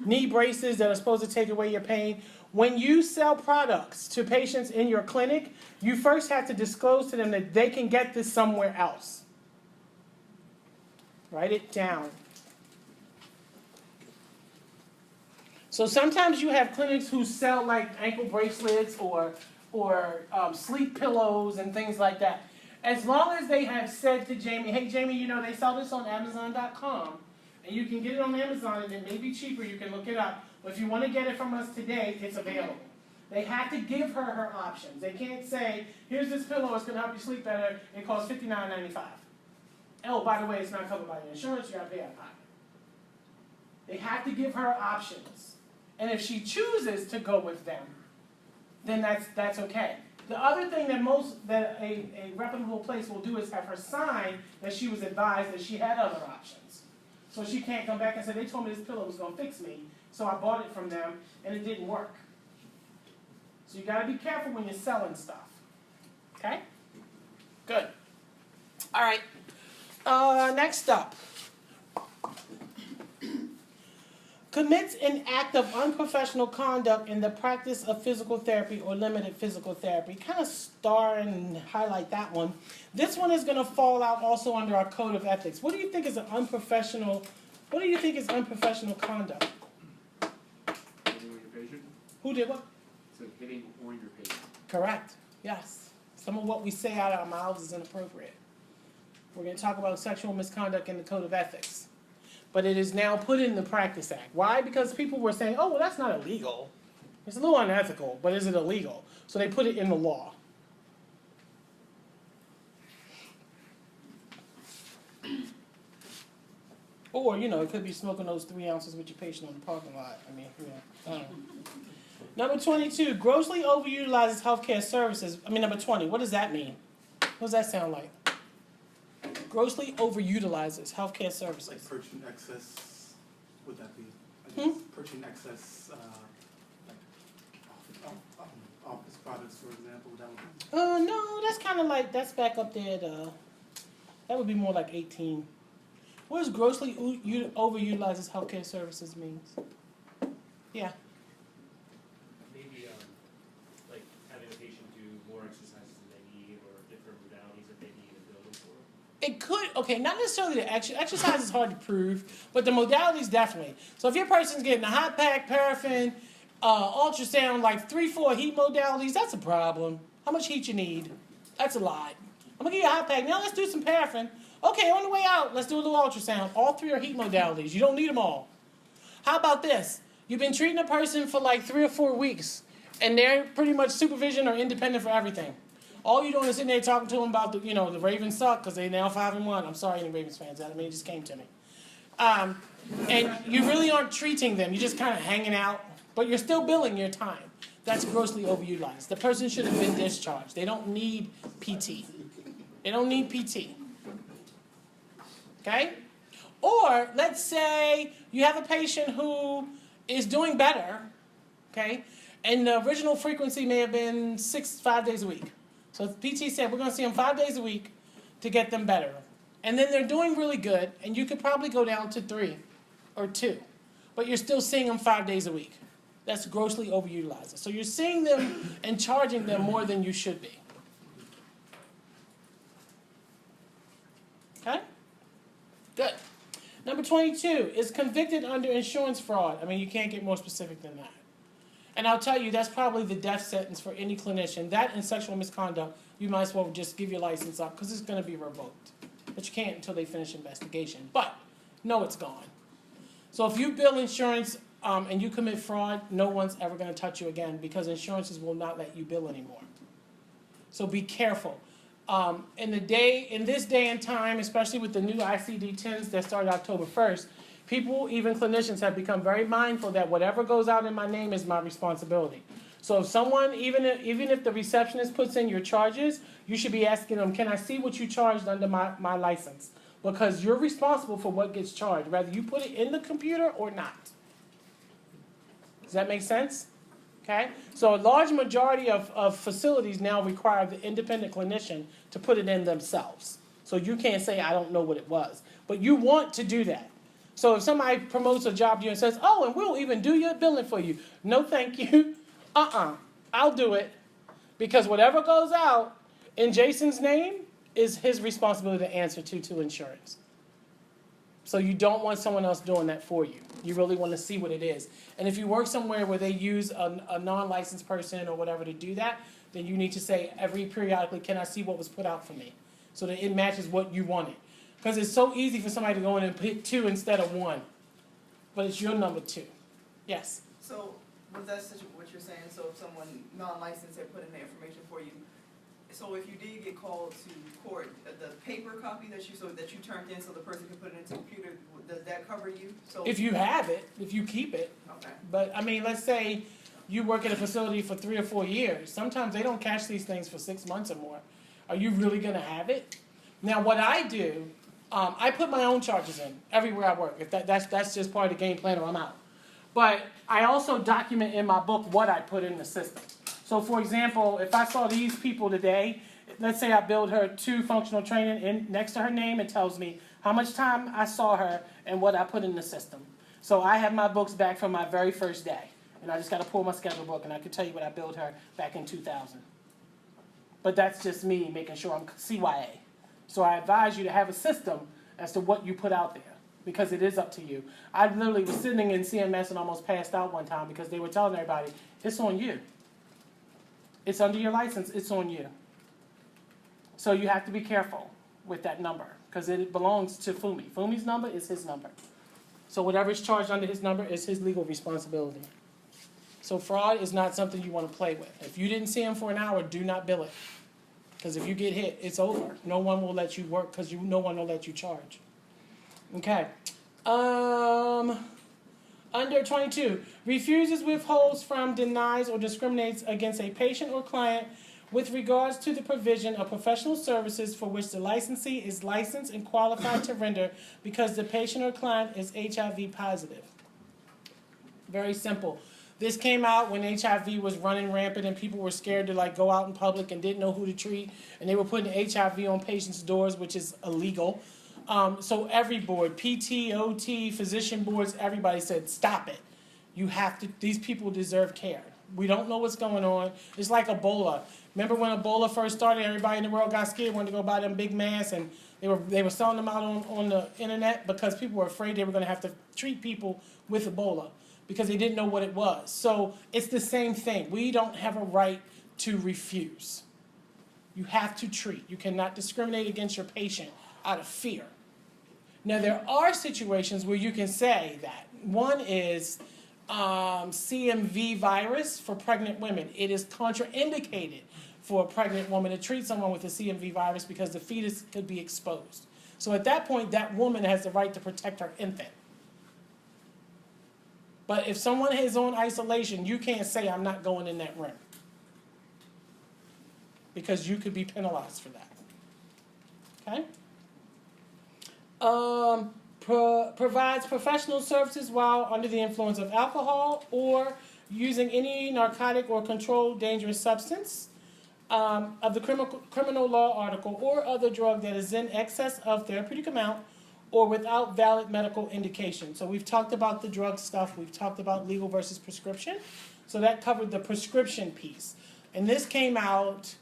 knee braces that are supposed to take away your pain. When you sell products to patients in your clinic, you first have to disclose to them that they can get this somewhere else. Write it down. So sometimes you have clinics who sell like ankle bracelets or sleep pillows and things like that. As long as they have said to Jamie, hey Jamie, you know they sell this on Amazon.com, and you can get it on Amazon, and it may be cheaper, you can look it up. But if you want to get it from us today, it's available. They have to give her options. They can't say, here's this pillow, it's going to help you sleep better, it costs $59.95. Oh, by the way, it's not covered by your insurance, you got to pay out of pocket. They have to give her options. And if she chooses to go with them, then that's okay. The other thing that a reputable place will do is have her sign that she was advised that she had other options. So she can't come back and say, they told me this pillow was going to fix me, so I bought it from them, and it didn't work. So you got to be careful when you're selling stuff. Okay? Good. All right. Next up. Commits an act of unprofessional conduct in the practice of physical therapy or limited physical therapy. Kind of star and highlight that one. This one is going to fall out also under our code of ethics. What do you think is unprofessional conduct? Hitting on your patient? Who did what? So hitting on your patient. Correct. Yes. Some of what we say out of our mouths is inappropriate. We're going to talk about sexual misconduct in the code of ethics. But it is now put in the Practice Act. Why? Because people were saying, oh, well, that's not illegal. It's a little unethical, but is it illegal? So they put it in the law. Or, it could be smoking those 3 ounces with your patient on the parking lot. I mean, I don't know. Number 22, grossly overutilizes healthcare services. Number 20, what does that mean? What does that sound like? Grossly overutilizes healthcare services. Like purchasing excess, would that be? Purchasing excess, like office products, for example, would that be? No, that's kind of like, that's back up there. That would be more like 18. What does grossly overutilizes healthcare services means? Yeah. Maybe like having a patient do more exercises than they need, or different modalities that they need in the building for. It could, okay, not necessarily the exercise is hard to prove, but the modalities definitely. So if your person's getting a hot pack, paraffin, ultrasound, like 3-4 heat modalities, that's a problem. How much heat you need? That's a lot. I'm gonna give you a hot pack. Now let's do some paraffin. Okay, on the way out, let's do a little ultrasound. All 3 are heat modalities. You don't need them all. How about this? You've been treating a person for like 3 or 4 weeks, and they're pretty much supervision or independent for everything. All you're doing is sitting there talking to them about the Ravens suck because they now 5-1. I'm sorry, any Ravens fans. It just came to me. And you really aren't treating them. You're just kind of hanging out, but you're still billing your time. That's grossly overutilized. The person should have been discharged. They don't need PT. They don't need PT. Okay? Or let's say you have a patient who is doing better, okay, and the original frequency may have been 5 days a week. So PT said, we're going to see them 5 days a week to get them better. And then they're doing really good, and you could probably go down to 3 or 2. But you're still seeing them 5 days a week. That's grossly overutilized. So you're seeing them and charging them more than you should be. Okay? Good. Number 22 is convicted under insurance fraud. You can't get more specific than that. And I'll tell you, that's probably the death sentence for any clinician. That and sexual misconduct, you might as well just give your license up because it's going to be revoked. But you can't until they finish investigation. But, no, it's gone. So if you bill insurance and you commit fraud, no one's ever going to touch you again because insurances will not let you bill anymore. So be careful. In this day and time, especially with the new ICD-10s that started October 1st, people, even clinicians, have become very mindful that whatever goes out in my name is my responsibility. So if someone, even if the receptionist puts in your charges, you should be asking them, can I see what you charged under my license? Because you're responsible for what gets charged, whether you put it in the computer or not. Does that make sense? Okay? So a large majority of facilities now require the independent clinician to put it in themselves. So you can't say, I don't know what it was. But you want to do that. So if somebody promotes a job to you and says, oh, and we'll even do your billing for you. No, thank you. I'll do it. Because whatever goes out in Jason's name is his responsibility to answer to insurance. So you don't want someone else doing that for you. You really want to see what it is. And if you work somewhere where they use a non-licensed person or whatever to do that, then you need to say periodically, can I see what was put out for me? So that it matches what you wanted. Because it's so easy for somebody to go in and pick 2 instead of 1. But it's your number 2. Yes? So, was that what you're saying? So if someone non-licensed had put in the information for you, So if you did get called to court, the paper copy that you turned in so the person can put it into the computer, does that cover you? So If you have it, if you keep it. okay. But, I mean, let's say you work at a facility for 3 or 4 years. Sometimes they don't catch these things for 6 months or more. Are you really gonna have it? Now, what I do, I put my own charges in everywhere I work. If that's just part of the game plan or I'm out. But I also document in my book what I put in the system. So, for example, if I saw these people today, let's say I billed her 2 functional training, and next to her name it tells me how much time I saw her and what I put in the system. So I have my books back from my very first day, and I just got to pull my schedule book, and I can tell you what I billed her back in 2000. But that's just me making sure I'm CYA. So I advise you to have a system as to what you put out there, because it is up to you. I literally was sitting in CMS and almost passed out one time because they were telling everybody, it's on you. It's under your license, it's on you. So you have to be careful with that number, because it belongs to Fumi. Fumi's number is his number. So whatever is charged under his number is his legal responsibility. So fraud is not something you want to play with. If you didn't see him for an hour, do not bill it. Because if you get hit, it's over. No one will let you work because no one will let you charge. Okay. Under 22, refuses, withholds from, denies, or discriminates against a patient or client with regards to the provision of professional services for which the licensee is licensed and qualified to render because the patient or client is HIV positive. Very simple. This came out when HIV was running rampant and people were scared to go out in public and didn't know who to treat, and they were putting HIV on patients' doors, which is illegal. So every board, PT, OT, physician boards, everybody said, stop it. You have to, these people deserve care. We don't know what's going on. It's like Ebola. Remember when Ebola first started, everybody in the world got scared, wanted to go buy them big masks, and they were selling them out on the internet because people were afraid they were going to have to treat people with Ebola because they didn't know what it was. So it's the same thing. We don't have a right to refuse. You have to treat. You cannot discriminate against your patient out of fear. Now, there are situations where you can say that. One is CMV virus for pregnant women. It is contraindicated for a pregnant woman to treat someone with a CMV virus because the fetus could be exposed. So at that point, that woman has the right to protect her infant. But if someone is on isolation, you can't say, I'm not going in that room. Because you could be penalized for that. Okay? Provides professional services while under the influence of alcohol or using any narcotic or controlled dangerous substance of the criminal law article or other drug that is in excess of therapeutic amount or without valid medical indication. So we've talked about the drug stuff. We've talked about legal versus prescription. So that covered the prescription piece. And this came out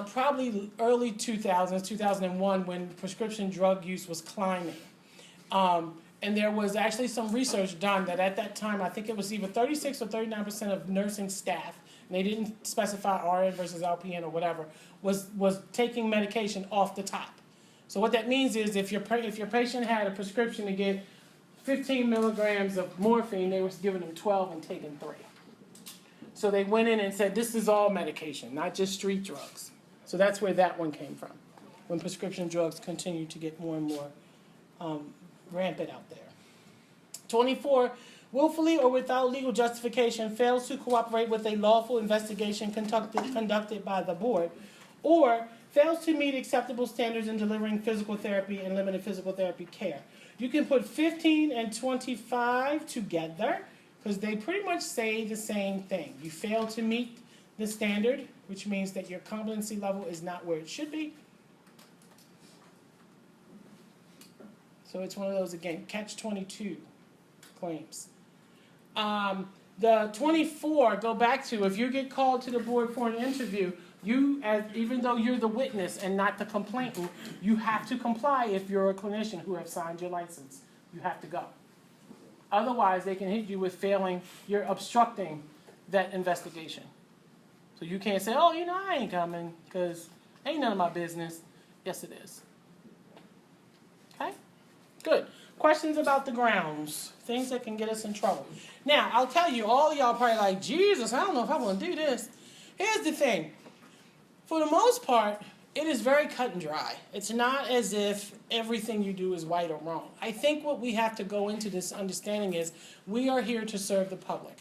probably early 2000s, 2001, when prescription drug use was climbing. And there was actually some research done that at that time, I think it was either 36 or 39% of nursing staff, and they didn't specify RN versus LPN or whatever, was taking medication off the top. So what that means is if your patient had a prescription to get 15 milligrams of morphine, they was giving them 12 and taking 3. So they went in and said, this is all medication, not just street drugs. So that's where that one came from, when prescription drugs continue to get more and more rampant out there. 24, willfully or without legal justification fails to cooperate with a lawful investigation conducted by the board, or fails to meet acceptable standards in delivering physical therapy and limited physical therapy care. You can put 15 and 25 together because they pretty much say the same thing. You fail to meet the standard, which means that your competency level is not where it should be. So it's one of those, again, catch-22 claims. The 24, go back to, if you get called to the board for an interview, even though you're the witness and not the complainant, you have to comply if you're a clinician who have signed your license. You have to go. Otherwise, they can hit you with failing, you're obstructing that investigation. So you can't say, oh, I ain't coming, because ain't none of my business. Yes, it is. Okay? Good. Questions about the grounds, things that can get us in trouble. Now, I'll tell you, all of y'all probably like, Jesus, I don't know if I want to do this. Here's the thing. For the most part, it is very cut and dry. It's not as if everything you do is right or wrong. I think what we have to go into this understanding is we are here to serve the public.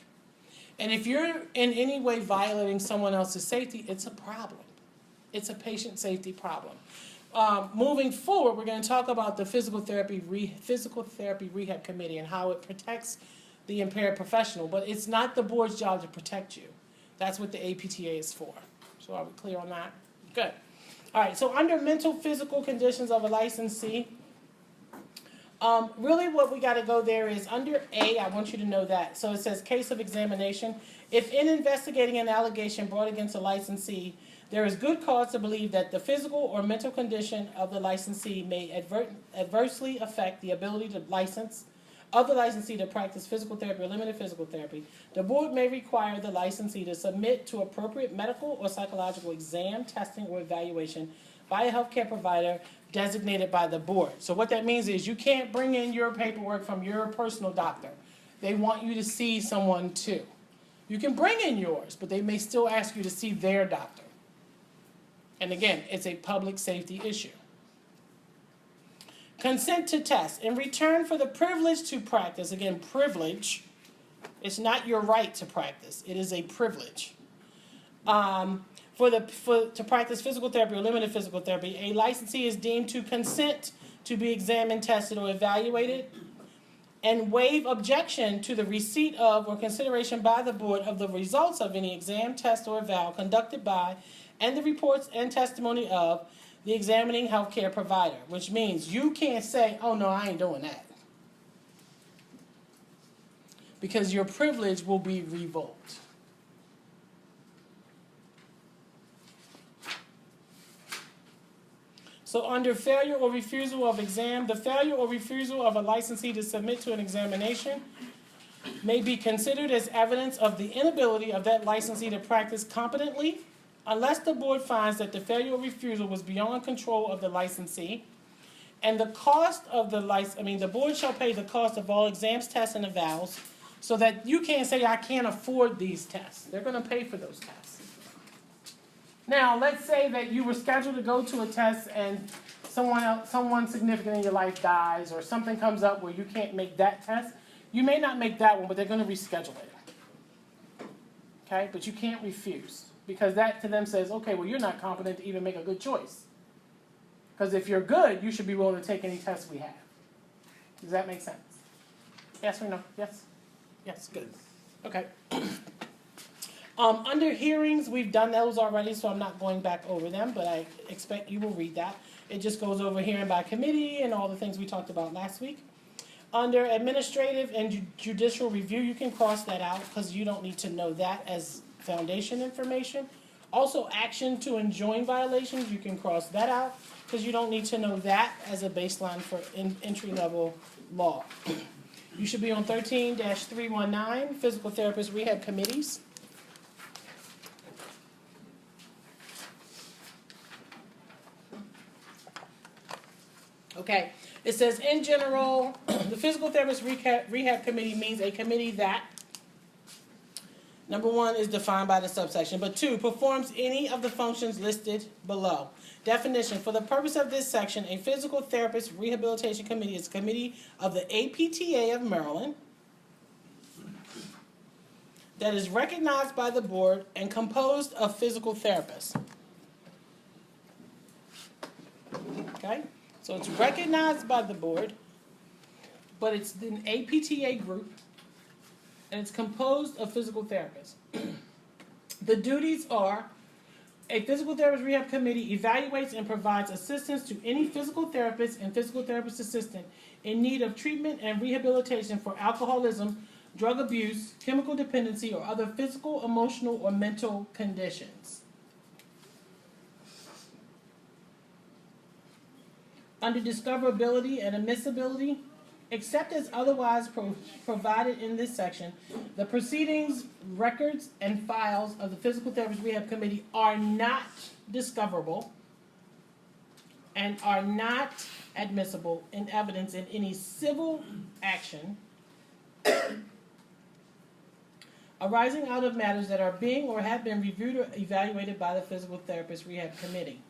And if you're in any way violating someone else's safety, it's a problem. It's a patient safety problem. Moving forward, we're going to talk about the Physical Therapy Rehab Committee and how it protects the impaired professional. But it's not the board's job to protect you. That's what the APTA is for. So are we clear on that? Good. All right, so under mental physical conditions of a licensee, really what we got to go there is under A, I want you to know that. So it says case of examination. If in investigating an allegation brought against a licensee, there is good cause to believe that the physical or mental condition of the licensee may adversely affect the ability to of the licensee to practice physical therapy or limited physical therapy, the board may require the licensee to submit to appropriate medical or psychological exam, testing, or evaluation by a healthcare provider designated by the board. So what that means is you can't bring in your paperwork from your personal doctor. They want you to see someone too. You can bring in yours, but they may still ask you to see their doctor. And again, it's a public safety issue. Consent to test. In return for the privilege to practice, again, privilege, it's not your right to practice. It is a privilege. To practice physical therapy or limited physical therapy, a licensee is deemed to consent to be examined, tested, or evaluated, and waive objection to the receipt of or consideration by the board of the results of any exam, test, or eval conducted by, and the reports and testimony of, the examining healthcare provider, which means you can't say, oh no, I ain't doing that. Because your privilege will be revoked. So under failure or refusal of exam, the failure or refusal of a licensee to submit to an examination may be considered as evidence of the inability of that licensee to practice competently, unless the board finds that the failure or refusal was beyond control of the licensee, and the cost of the board shall pay the cost of all exams, tests, and evals, so that you can't say, I can't afford these tests. They're going to pay for those tests. Now, let's say that you were scheduled to go to a test and someone significant in your life dies, or something comes up where you can't make that test. You may not make that one, but they're going to reschedule it. Okay? But you can't refuse. Because that to them says, okay, well, you're not competent to even make a good choice. Because if you're good, you should be willing to take any tests we have. Does that make sense? Yes or no? Yes? Yes, good. Okay. Under hearings, we've done those already, so I'm not going back over them, but I expect you will read that. It just goes over hearing by committee and all the things we talked about last week. Under administrative and judicial review, you can cross that out because you don't need to know that as foundation information. Also, action to enjoin violations, you can cross that out because you don't need to know that as a baseline for entry-level law. You should be on 13-319, physical therapist rehab committees. Okay, it says in general, the physical therapist rehab committee means a committee that, number one, is defined by the subsection, but two, performs any of the functions listed below. Definition, for the purpose of this section, a physical therapist rehabilitation committee is a committee of the APTA of Maryland that is recognized by the board and composed of physical therapists. Okay? So it's recognized by the board, but it's an APTA group, and it's composed of physical therapists. The duties are, a physical therapist rehab committee evaluates and provides assistance to any physical therapist and physical therapist assistant in need of treatment and rehabilitation for alcoholism, drug abuse, chemical dependency, or other physical, emotional, or mental conditions. Under discoverability and admissibility, except as otherwise provided in this section, the proceedings, records, and files of the Physical Therapist Rehab Committee are not discoverable and are not admissible in evidence in any civil action arising out of matters that are being or have been reviewed or evaluated by the Physical Therapist Rehab Committee.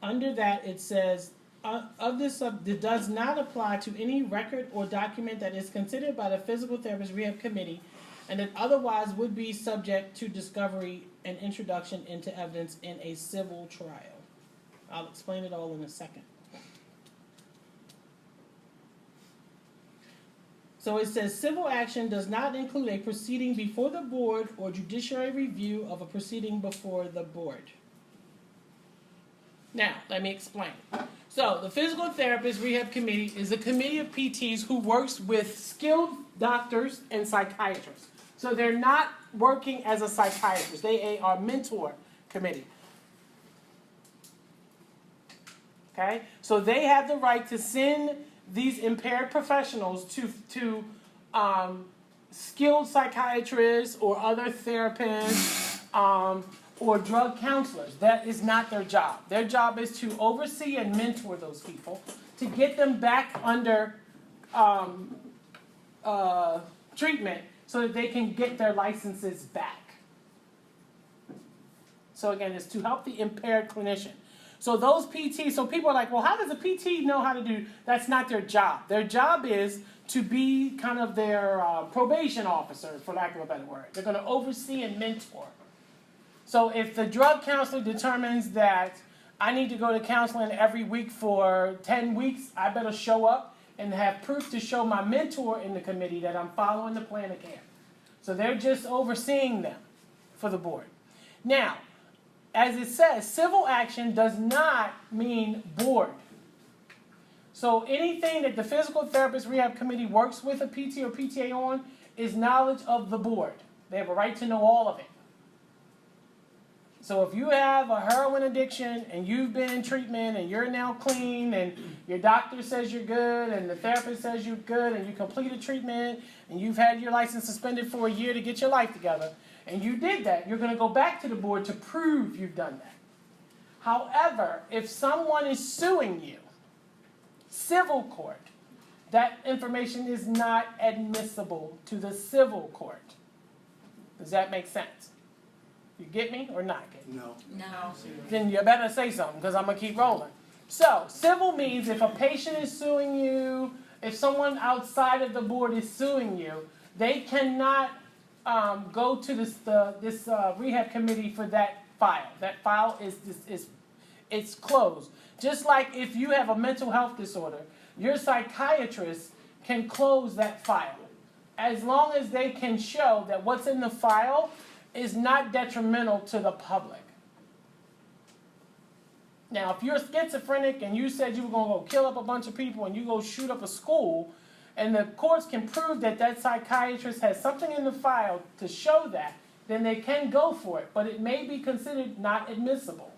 Under that, it says, it does not apply to any record or document that is considered by the Physical Therapist Rehab Committee and that otherwise would be subject to discovery and introduction into evidence in a civil trial. I'll explain it all in a second. So it says civil action does not include a proceeding before the board or judiciary review of a proceeding before the board. Now, let me explain. So, the Physical Therapist Rehab Committee is a committee of PTs who works with skilled doctors and psychiatrists. So, they're not working as a psychiatrist. They are a mentor committee. Okay? So, they have the right to send these impaired professionals to skilled psychiatrists or other therapists, or drug counselors. That is not their job. Their job is to oversee and mentor those people to get them back under treatment so that they can get their licenses back. So again, it's to help the impaired clinician. So those PTs, so people are like, well, how does a PT know how to do? That's not their job. Their job is to be kind of their probation officer, for lack of a better word. They're going to oversee and mentor. So if the drug counselor determines that I need to go to counseling every week for 10 weeks, I better show up and have proof to show my mentor in the committee that I'm following the plan of care. So they're just overseeing them for the board. Now, as it says, civil action does not mean board. So anything that the Physical Therapist Rehab Committee works with a PT or PTA on is knowledge of the board. They have a right to know all of it. So if you have a heroin addiction and you've been in treatment and you're now clean and your doctor says you're good and the therapist says you're good and you completed treatment and you've had your license suspended for a year to get your life together and you did that, you're going to go back to the board to prove you've done that. However, if someone is suing you, civil court, that information is not admissible to the civil court. Does that make sense? You get me or not get me? No. No. Then you better say something because I'm going to keep rolling. So, civil means if a patient is suing you, if someone outside of the board is suing you, they cannot go to this rehab committee for that file. That file it's closed. Just like if you have a mental health disorder, your psychiatrist can close that file as long as they can show that what's in the file is not detrimental to the public. Now, if you're schizophrenic and you said you were going to go kill up a bunch of people and you go shoot up a school, and the courts can prove that that psychiatrist has something in the file to show that, then they can go for it, but it may be considered not admissible.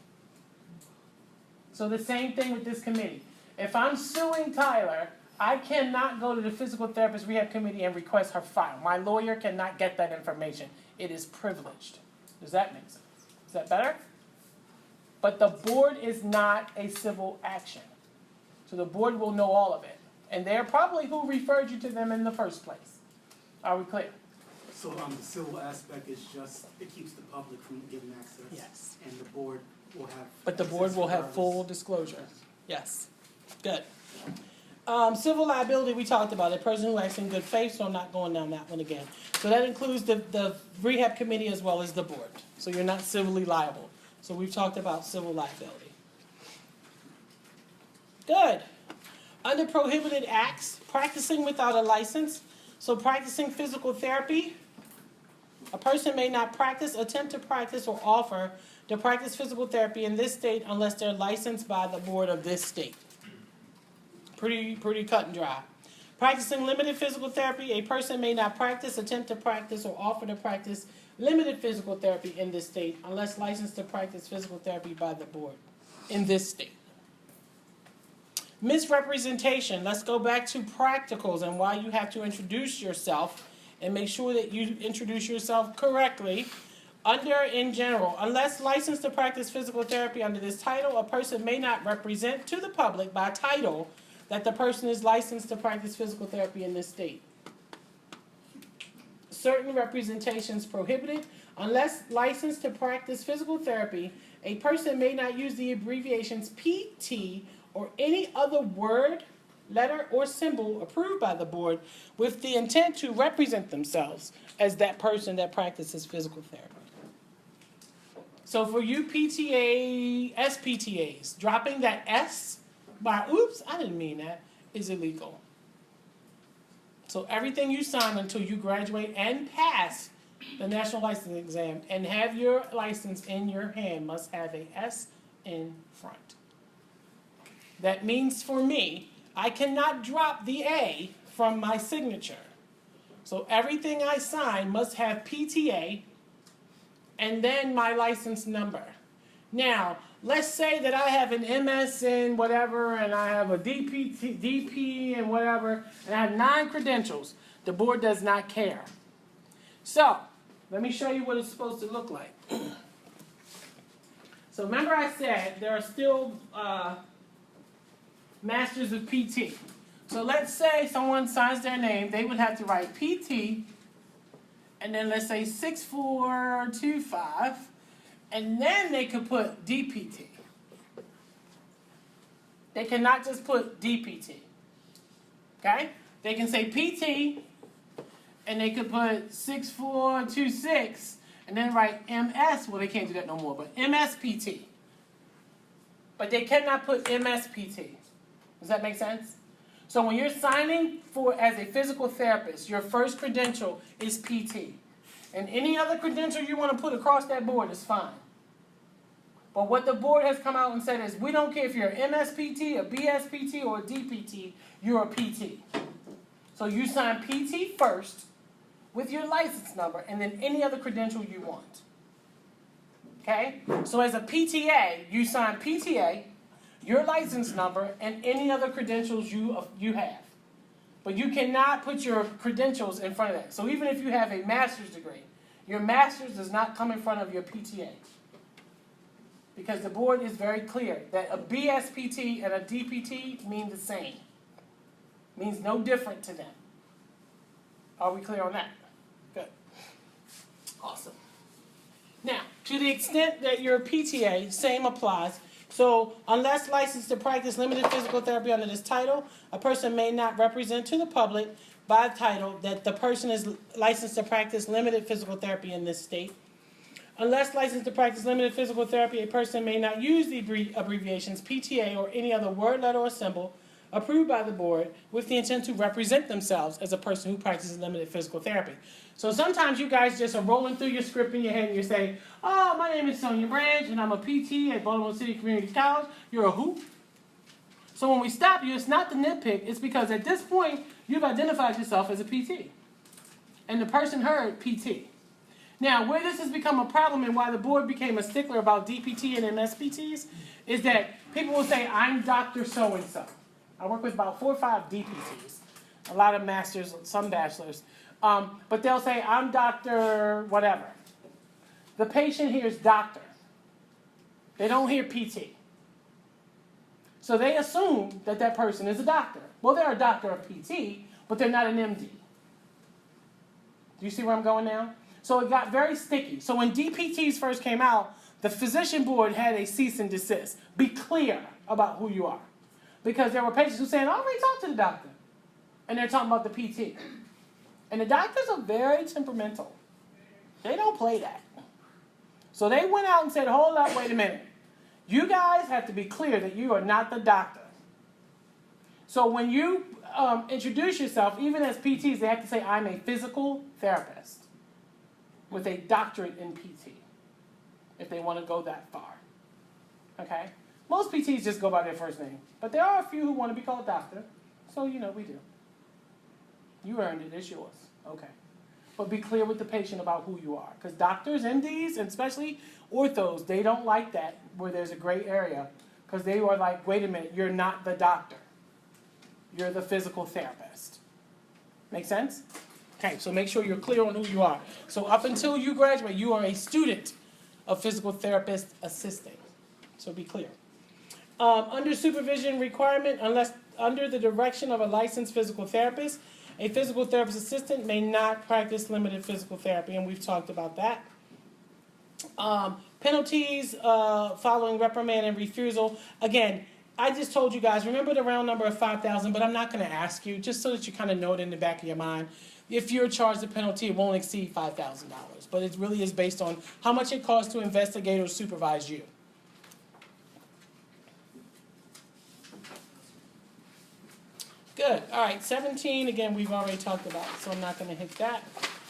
So the same thing with this committee. If I'm suing Tyler, I cannot go to the Physical Therapist Rehab Committee and request her file. My lawyer cannot get that information. It is privileged. Does that make sense? Is that better? But the board is not a civil action. So the board will know all of it. And they're probably who referred you to them in the first place. Are we clear? So the civil aspect is just, it keeps the public from getting access? Yes. And the board will have. But the board will have full disclosure. Yes. Good. Civil liability, we talked about. A person who acts in good faith, so I'm not going down that one again. So that includes the rehab committee as well as the board. So you're not civilly liable. So we've talked about civil liability. Good. Under prohibited acts, practicing without a license. So practicing physical therapy. A person may not practice, attempt to practice, or offer to practice physical therapy in this state unless they're licensed by the board of this state. Pretty cut and dry. Practicing limited physical therapy, a person may not practice, attempt to practice, or offer to practice limited physical therapy in this state unless licensed to practice physical therapy by the board in this state. Misrepresentation. Let's go back to practicals and why you have to introduce yourself and make sure that you introduce yourself correctly. Under in general, unless licensed to practice physical therapy under this title, a person may not represent to the public by title that the person is licensed to practice physical therapy in this state. Certain representations prohibited. Unless licensed to practice physical therapy, a person may not use the abbreviations PT or any other word, letter, or symbol approved by the board with the intent to represent themselves as that person that practices physical therapy. So for you PTA, SPTAs, dropping that S by, oops, I didn't mean that, is illegal. So everything you sign until you graduate and pass the national licensing exam and have your license in your hand must have a S in front. That means for me, I cannot drop the A from my signature. So everything I sign must have PTA and then my license number. Now, let's say that I have an MS in whatever and I have a DP and whatever, and I have 9 credentials. The board does not care. So, let me show you what it's supposed to look like. So remember I said there are still masters of PT. So let's say someone signs their name, they would have to write PT, and then let's say 6425, and then they could put DPT. They cannot just put DPT. Okay? They can say PT, and they could put 6426, and then write MS. Well, they can't do that no more, but MSPT. But they cannot put MSPT. Does that make sense? So when you're signing for as a physical therapist, your first credential is PT. And any other credential you want to put across that board is fine. But what the board has come out and said is, we don't care if you're an MSPT, a BSPT, or a DPT, you're a PT. So you sign PT first with your license number and then any other credential you want. Okay? So as a PTA, you sign PTA, your license number, and any other credentials you have. But you cannot put your credentials in front of that. So even if you have a master's degree, your master's does not come in front of your PTA. Because the board is very clear that a BSPT and a DPT mean the same. Means no different to them. Are we clear on that? Good. Awesome. Now, to the extent that you're a PTA, same applies. So, unless licensed to practice limited physical therapy under this title, a person may not represent to the public by title that the person is licensed to practice limited physical therapy in this state. Unless licensed to practice limited physical therapy, a person may not use the abbreviations PTA or any other word, letter, or symbol approved by the board with the intent to represent themselves as a person who practices limited physical therapy. So sometimes you guys just are rolling through your script in your head and you say, oh, my name is Sonia Branch and I'm a PT at Baltimore City Community College. You're a who? So when we stop you, it's not the nitpick. It's because at this point, you've identified yourself as a PT. And the person heard PT. Now, where this has become a problem and why the board became a stickler about DPT and MSPTs is that people will say, I'm Dr. So-and-so. I work with about 4 or 5 DPTs, a lot of masters, some bachelors. But they'll say, I'm Dr. whatever. The patient hears doctor. They don't hear PT. So they assume that that person is a doctor. Well, they're a doctor of PT, but they're not an MD. Do you see where I'm going now? So it got very sticky. So when DPTs first came out, the physician board had a cease and desist. Be clear about who you are. Because there were patients who said, I already talked to the doctor. And they're talking about the PT. And the doctors are very temperamental. They don't play that. So they went out and said, hold up, wait a minute. You guys have to be clear that you are not the doctor. So when you introduce yourself, even as PTs, they have to say, I'm a physical therapist with a doctorate in PT, if they want to go that far. Okay? Most PTs just go by their first name. But there are a few who want to be called doctor. So, we do. You earned it. It's yours. Okay. But be clear with the patient about who you are. Because doctors, MDs, and especially orthos, they don't like that where there's a gray area. Because they are like, wait a minute, you're not the doctor. You're the physical therapist. Make sense? Okay, so make sure you're clear on who you are. So up until you graduate, you are a student of physical therapist assisting. So be clear. Under supervision requirement, unless under the direction of a licensed physical therapist, a physical therapist assistant may not practice limited physical therapy, and we've talked about that. Penalties following reprimand and refusal. Again, I just told you guys, remember the round number of 5,000, but I'm not going to ask you, just so that you kind of know it in the back of your mind. If you're charged a penalty, it won't exceed $5,000, but it really is based on how much it costs to investigate or supervise you. Good. All right, 17, again, we've already talked about, so I'm not going to hit that.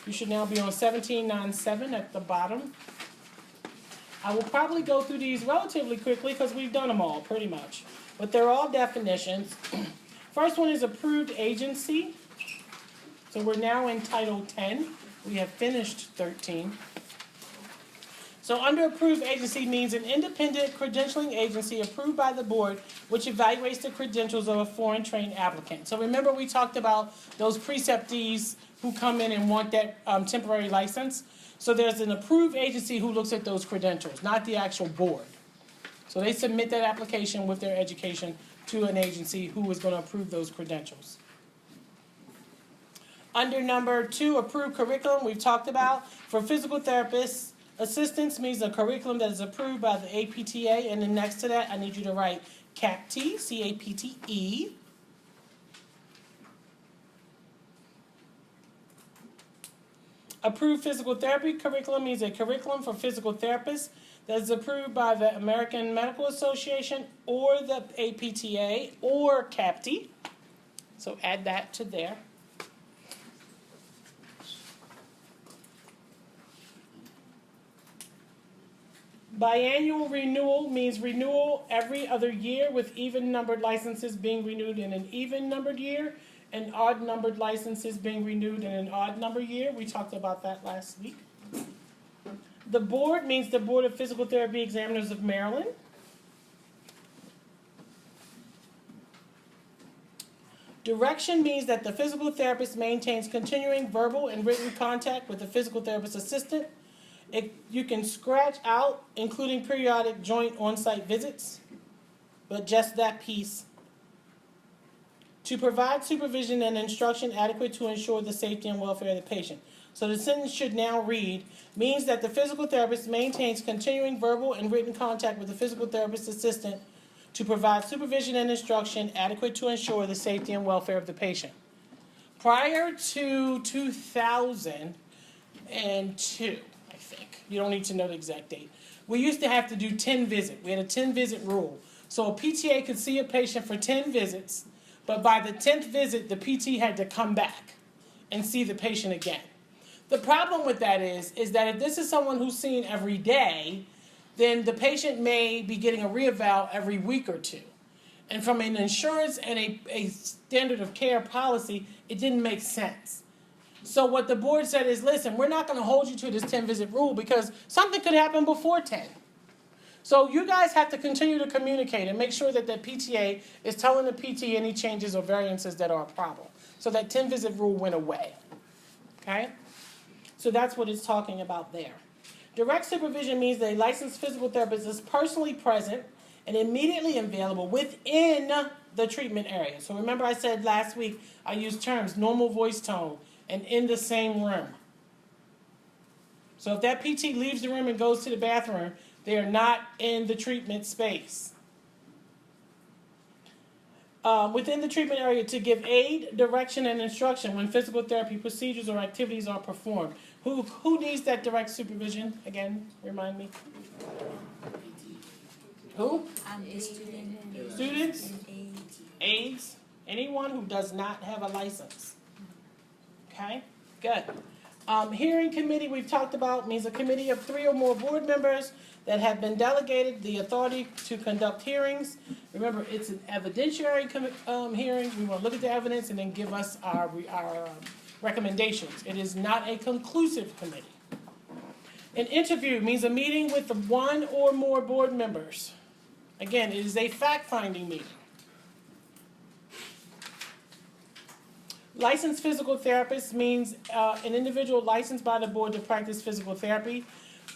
You should now be on 1797 at the bottom. I will probably go through these relatively quickly because we've done them all, pretty much. But they're all definitions. First one is approved agency. So we're now in Title 10. We have finished 13. So under approved agency means an independent credentialing agency approved by the board which evaluates the credentials of a foreign trained applicant. So remember we talked about those preceptees who come in and want that temporary license. So there's an approved agency who looks at those credentials, not the actual board. So they submit that application with their education to an agency who is going to approve those credentials. Under number 2, approved curriculum, we've talked about. For physical therapists, assistance means a curriculum that is approved by the APTA, and then next to that, I need you to write CAPTE, C-A-P-T-E. Approved physical therapy curriculum means a curriculum for physical therapists that is approved by the American Medical Association or the APTA or CAPTE. So add that to there. Biannual renewal means renewal every other year, with even-numbered licenses being renewed in an even-numbered year and odd-numbered licenses being renewed in an odd-numbered year. We talked about that last week. The board means the Board of Physical Therapy Examiners of Maryland. Direction means that the physical therapist maintains continuing verbal and written contact with the physical therapist assistant. You can scratch out, including periodic joint on-site visits, but just that piece. To provide supervision and instruction adequate to ensure the safety and welfare of the patient. So the sentence should now read, means that the physical therapist maintains continuing verbal and written contact with the physical therapist assistant to provide supervision and instruction adequate to ensure the safety and welfare of the patient. Prior to 2002, you don't need to know the exact date. We used to have to do 10 visits. We had a 10-visit rule. So a PTA could see a patient for 10 visits, but by the 10th visit, the PT had to come back and see the patient again. The problem with that is that if this is someone who's seen every day, then the patient may be getting a reeval every week or two. And from an insurance and a standard of care policy, it didn't make sense. So what the board said is, listen, we're not going to hold you to this 10-visit rule because something could happen before 10. So you guys have to continue to communicate and make sure that the PTA is telling the PT any changes or variances that are a problem. So that 10-visit rule went away. Okay? So that's what it's talking about there. Direct supervision means that a licensed physical therapist is personally present and immediately available within the treatment area. So remember I said last week I used terms normal voice tone and in the same room. So if that PT leaves the room and goes to the bathroom, they are not in the treatment space. Within the treatment area to give aid, direction, and instruction when physical therapy procedures or activities are performed. Who needs that direct supervision? Again, remind me. Who? The student. Students? And Aides? Anyone who does not have a license. Okay, good. Hearing committee we've talked about means a committee of 3 or more board members that have been delegated the authority to conduct hearings. Remember, it's an evidentiary hearing. We want to look at the evidence and then give us our recommendations. It is not a conclusive committee. An interview means a meeting with the 1 or more board members. Again, it is a fact-finding meeting. Licensed physical therapist means an individual licensed by the board to practice physical therapy.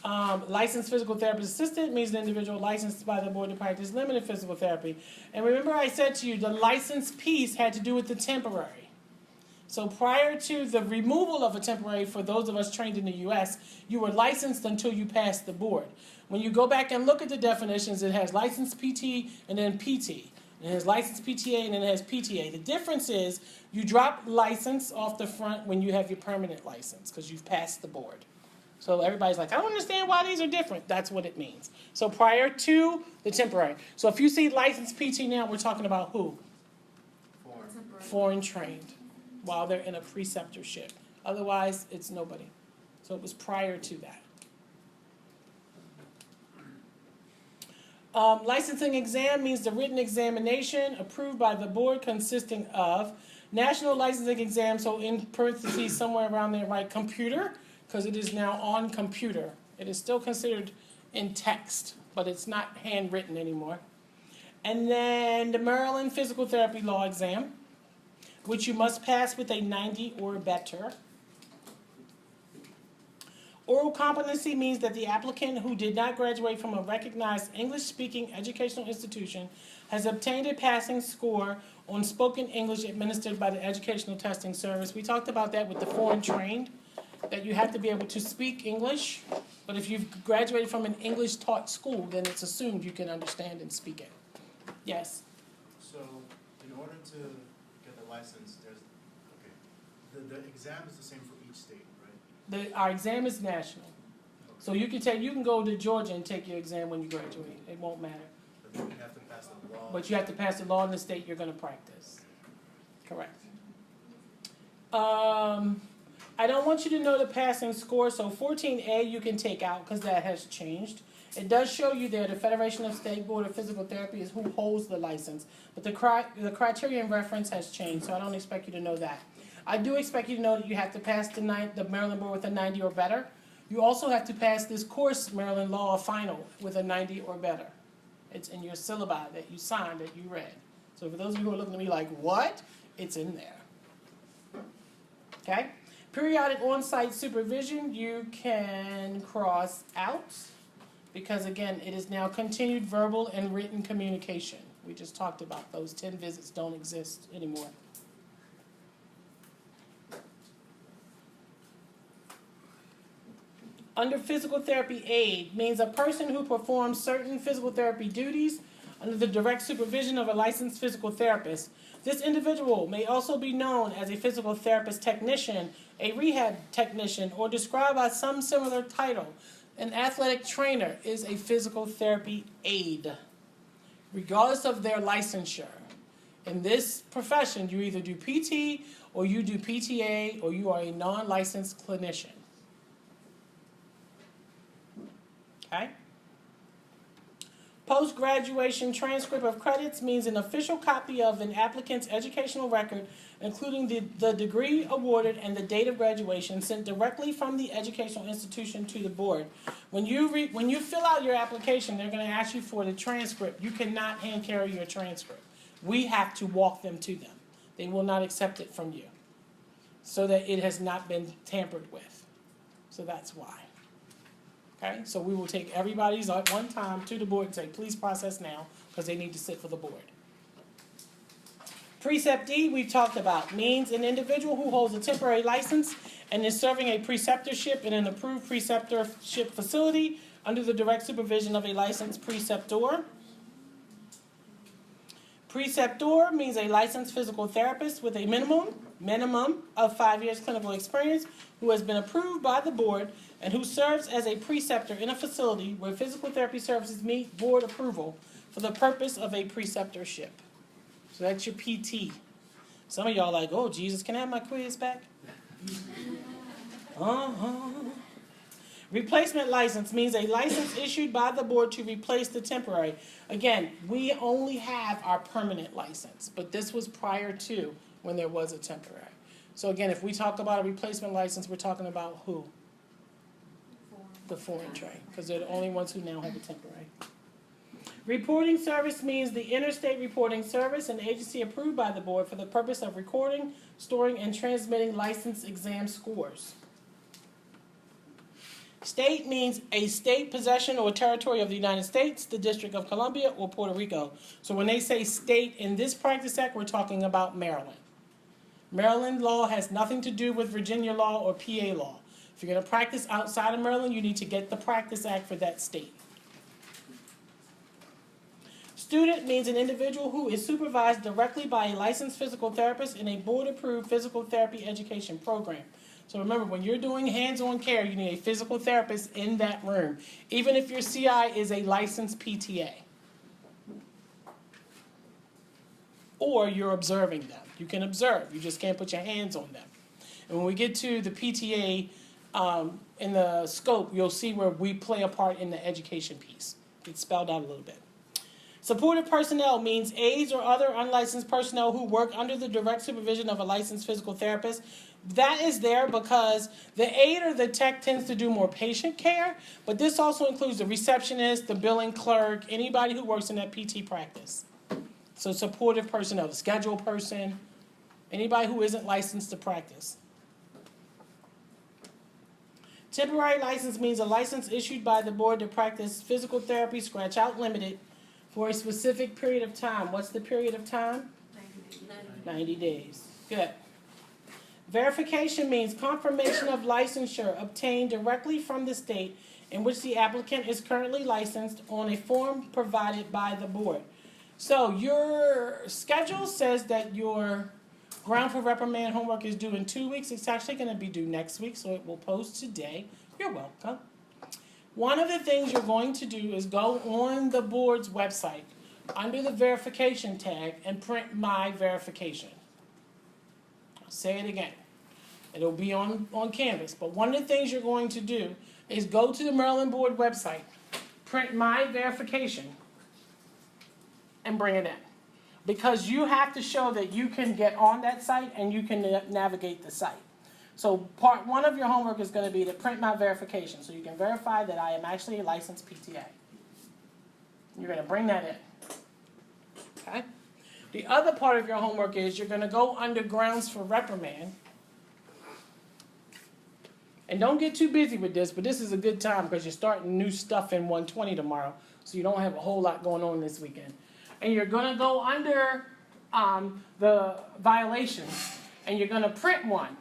Licensed physical therapist assistant means an individual licensed by the board to practice limited physical therapy. And remember I said to you, the license piece had to do with the temporary. So prior to the removal of a temporary, for those of us trained in the U.S., you were licensed until you passed the board. When you go back and look at the definitions, it has licensed PT and then PT. It has licensed PTA and then it has PTA. The difference is you drop license off the front when you have your permanent license because you've passed the board. So everybody's like, I don't understand why these are different. That's what it means. So prior to the temporary. So if you see licensed PT now, we're talking about who? Foreign trained, while they're in a preceptorship. Otherwise, it's nobody. So it was prior to that. Licensing exam means the written examination approved by the board consisting of national licensing exam, so in parentheses somewhere around there, write computer, because it is now on computer. It is still considered in text, but it's not handwritten anymore. And then the Maryland Physical Therapy Law exam, which you must pass with a 90 or better. Oral competency means that the applicant who did not graduate from a recognized English-speaking educational institution has obtained a passing score on spoken English administered by the Educational Testing Service. We talked about that with the foreign trained, that you have to be able to speak English, but if you've graduated from an English-taught school, then it's assumed you can understand and speak it. Yes? So, in order to get the license, the exam is the same for each state, right? Our exam is national. So you can go to Georgia and take your exam when you graduate. It won't matter. But then you have to pass the law. But you have to pass the law in the state you're going to practice. Correct. I don't want you to know the passing score, so 14A you can take out because that has changed. It does show you there the Federation of State Board of Physical Therapy is who holds the license, but the criterion reference has changed, so I don't expect you to know that. I do expect you to know that you have to pass the Maryland Board with a 90 or better. You also have to pass this course, Maryland Law Final, with a 90 or better. It's in your syllabi that you signed, that you read. So for those of you who are looking at me like, what? It's in there. Okay? Periodic on-site supervision, you can cross out because, again, it is now continued verbal and written communication. We just talked about those 10 visits don't exist anymore. Under physical therapy aid means a person who performs certain physical therapy duties under the direct supervision of a licensed physical therapist. This individual may also be known as a physical therapist technician, a rehab technician, or described by some similar title. An athletic trainer is a physical therapy aide, regardless of their licensure. In this profession, you either do PT, or you do PTA, or you are a non-licensed clinician. Okay? Post-graduation transcript of credits means an official copy of an applicant's educational record, including the degree awarded and the date of graduation, sent directly from the educational institution to the board. When you fill out your application, they're going to ask you for the transcript. You cannot hand carry your transcript. We have to walk them to them. They will not accept it from you, so that it has not been tampered with. So that's why. Okay, so we will take everybody's at one time to the board and say, please process now, because they need to sit for the board. Precept D, we've talked about, means an individual who holds a temporary license and is serving a preceptorship in an approved preceptorship facility under the direct supervision of a licensed preceptor. Preceptor means a licensed physical therapist with a minimum of 5 years clinical experience who has been approved by the board and who serves as a preceptor in a facility where physical therapy services meet board approval for the purpose of a preceptorship. So that's your PT. Some of y'all are like, oh, Jesus, can I have my quiz back? Replacement license means a license issued by the board to replace the temporary. Again, we only have our permanent license, but this was prior to when there was a temporary. So again, if we talk about a replacement license, we're talking about who? The foreign trained, because they're the only ones who now have a temporary. Reporting service means the interstate reporting service, an agency approved by the board for the purpose of recording, storing, and transmitting licensed exam scores. State means a state, possession, or territory of the United States, the District of Columbia, or Puerto Rico. So when they say state in this practice act, we're talking about Maryland. Maryland law has nothing to do with Virginia law or PA law. If you're going to practice outside of Maryland, you need to get the practice act for that state. Student means an individual who is supervised directly by a licensed physical therapist in a board-approved physical therapy education program. So remember, when you're doing hands-on care, you need a physical therapist in that room, even if your CI is a licensed PTA. Or you're observing them. You can observe, you just can't put your hands on them. And when we get to the PTA in the scope, you'll see where we play a part in the education piece. It's spelled out a little bit. Supportive personnel means aides or other unlicensed personnel who work under the direct supervision of a licensed physical therapist. That is there because the aide or the tech tends to do more patient care, but this also includes the receptionist, the billing clerk, anybody who works in that PT practice. So supportive personnel, the schedule person, anybody who isn't licensed to practice. Temporary license means a license issued by the board to practice physical therapy, scratch out limited, for a specific period of time. What's the period of time? 90 days. Good. Verification means confirmation of licensure obtained directly from the state in which the applicant is currently licensed on a form provided by the board. So your schedule says that your ground for reprimand homework is due in 2 weeks. It's actually going to be due next week, so it will post today. You're welcome. One of the things you're going to do is go on the board's website under the verification tag and print my verification. I'll say it again. It'll be on Canvas. But one of the things you're going to do is go to the Maryland Board website, print my verification, and bring it in. Because you have to show that you can get on that site and you can navigate the site. So part one of your homework is going to be to print my verification so you can verify that I am actually a licensed PTA. You're going to bring that in. Okay? The other part of your homework is you're going to go under grounds for reprimand. And don't get too busy with this, but this is a good time because you're starting new stuff in 120 tomorrow, so you don't have a whole lot going on this weekend. And you're going to go under the violations, and you're going to print one.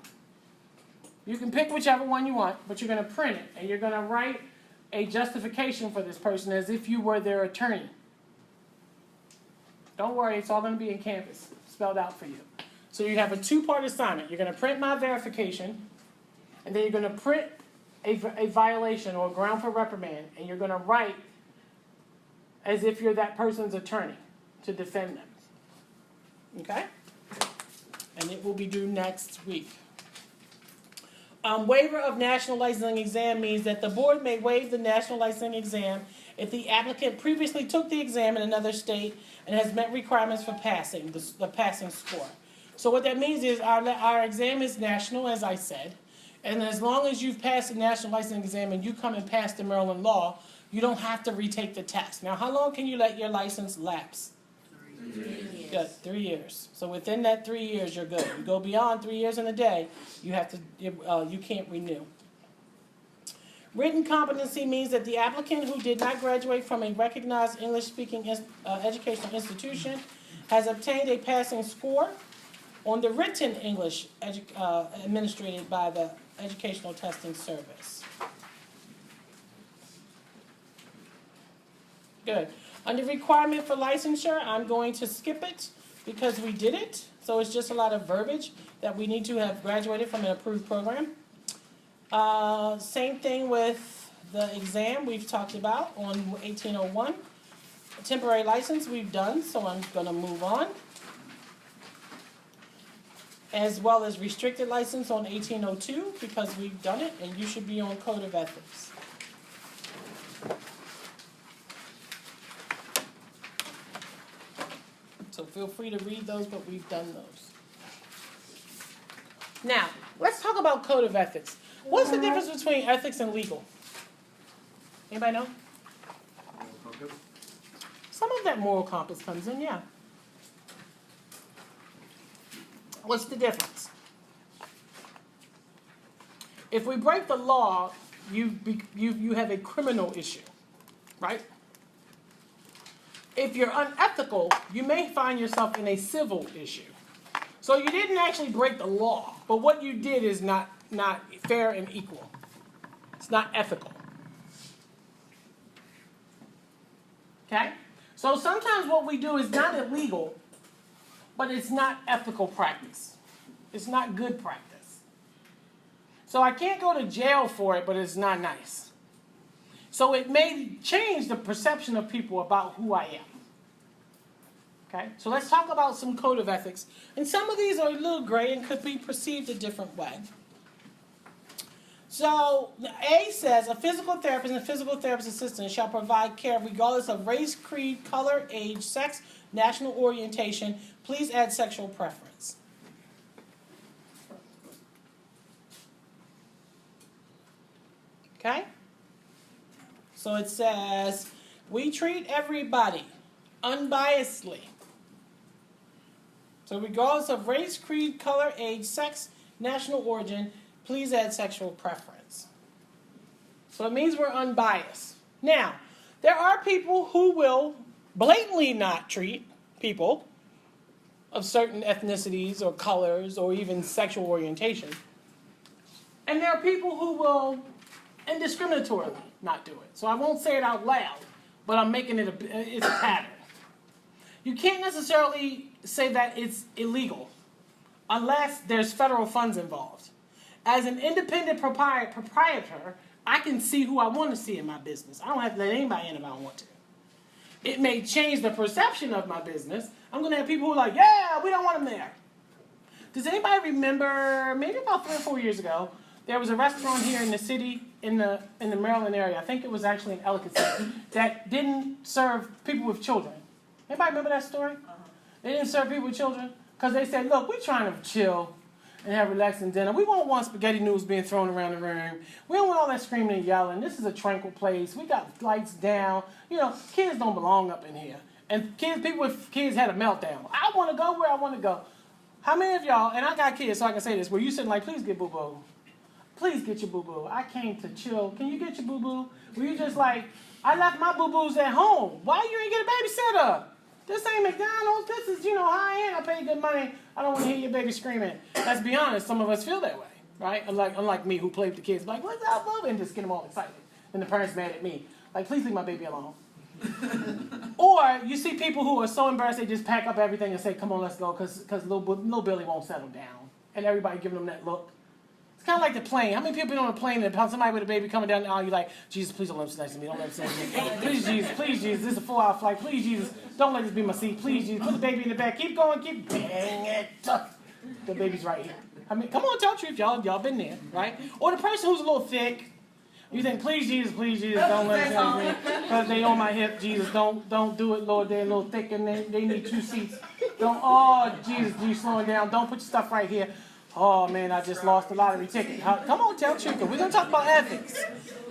You can pick whichever one you want, but you're going to print it, and you're going to write a justification for this person as if you were their attorney. Don't worry, it's all going to be in Canvas, spelled out for you. So you have a two-part assignment. You're going to print my verification, and then you're going to print a violation or a ground for reprimand, and you're going to write as if you're that person's attorney to defend them. Okay? And it will be due next week. Waiver of national licensing exam means that the board may waive the national licensing exam if the applicant previously took the exam in another state and has met requirements for passing, the passing score. So what that means is our exam is national, as I said, and as long as you've passed the national licensing exam and you come and pass the Maryland law, you don't have to retake the test. Now, how long can you let your license lapse? 3 years. Good, 3 years. So within that 3 years, you're good. You go beyond 3 years and a day, you have to, you can't renew. Written competency means that the applicant who did not graduate from a recognized English-speaking educational institution has obtained a passing score on the written English administered by the Educational Testing Service. Good. Under requirement for licensure, I'm going to skip it because we did it. So it's just a lot of verbiage that we need to have graduated from an approved program. Same thing with the exam we've talked about on 1801. A temporary license we've done, so I'm going to move on. As well as restricted license on 1802 because we've done it and you should be on Code of Ethics. So feel free to read those, but we've done those. Now, let's talk about Code of Ethics. What's the difference between ethics and legal? Anybody know? It's that moral compass comes in, yeah. What's the difference? If we break the law, you have a criminal issue, right? If you're unethical, you may find yourself in a civil issue. So you didn't actually break the law, but what you did is not fair and equal. It's not ethical. Okay? So sometimes what we do is not illegal, but it's not ethical practice. It's not good practice. So I can't go to jail for it, but it's not nice. So it may change the perception of people about who I am. Okay? So let's talk about some code of ethics. And some of these are a little gray and could be perceived a different way. So A says, a physical therapist and physical therapist assistant shall provide care regardless of race, creed, color, age, sex, national orientation. Please add sexual preference. Okay? So it says, we treat everybody unbiasedly. So regardless of race, creed, color, age, sex, national origin, please add sexual preference. So it means we're unbiased. Now, there are people who will blatantly not treat people of certain ethnicities or colors or even sexual orientation. And there are people who will indiscriminatorily not do it. So I won't say it out loud, but I'm making it it's a pattern. You can't necessarily say that it's illegal unless there's federal funds involved. As an independent proprietor, I can see who I want to see in my business. I don't have to let anybody in if I don't want to. It may change the perception of my business. I'm going to have people who are like, yeah, we don't want them there. Does anybody remember, maybe about 3 or 4 years ago, there was a restaurant here in the city, in the Maryland area, I think it was actually in Ellicott City, that didn't serve people with children. Anybody remember that story? They didn't serve people with children because they said, look, we're trying to chill and have relaxing dinner. We won't want spaghetti noodles being thrown around the room. We don't want all that screaming and yelling. This is a tranquil place. We got lights down. You know, kids don't belong up in here. And people with kids had a meltdown. I want to go where I want to go. How many of y'all, and I got kids so I can say this, where you sitting like, please get boo-boo. Please get your boo-boo. I came to chill. Can you get your boo-boo? Were you just like, I left my boo-boos at home. Why you ain't get a babysitter? This ain't McDonald's. This is, high end. I pay good money. I don't want to hear your baby screaming. Let's be honest. Some of us feel that way, right? Unlike me who played with the kids. Like, what's up, love? And just get them all excited. And the parents mad at me. Like, please leave my baby alone. Or you see people who are so embarrassed they just pack up everything and say, come on, let's go, because little Billy won't settle down. And everybody giving them that look. It's kind of like the plane. How many people on a plane and somebody with a baby coming down the aisle, you're like, Jesus, please don't let him sit next to me. Don't let him sit next to me. Please, Jesus, this is a 4-hour flight. Please, Jesus, don't let this be my seat. Please, Jesus, put the baby in the back. Keep going, keep bang it. The baby's right here. I mean, come on, tell the truth, y'all been there, right? Or the person who's a little thick. You think, please, Jesus, don't let them because they on my hip. Jesus, don't do it, Lord. They're a little thick and they need 2 seats. Jesus, you slowing down. Don't put your stuff right here. Oh, man, I just lost a lottery ticket. Come on, tell the truth. We're going to talk about ethics.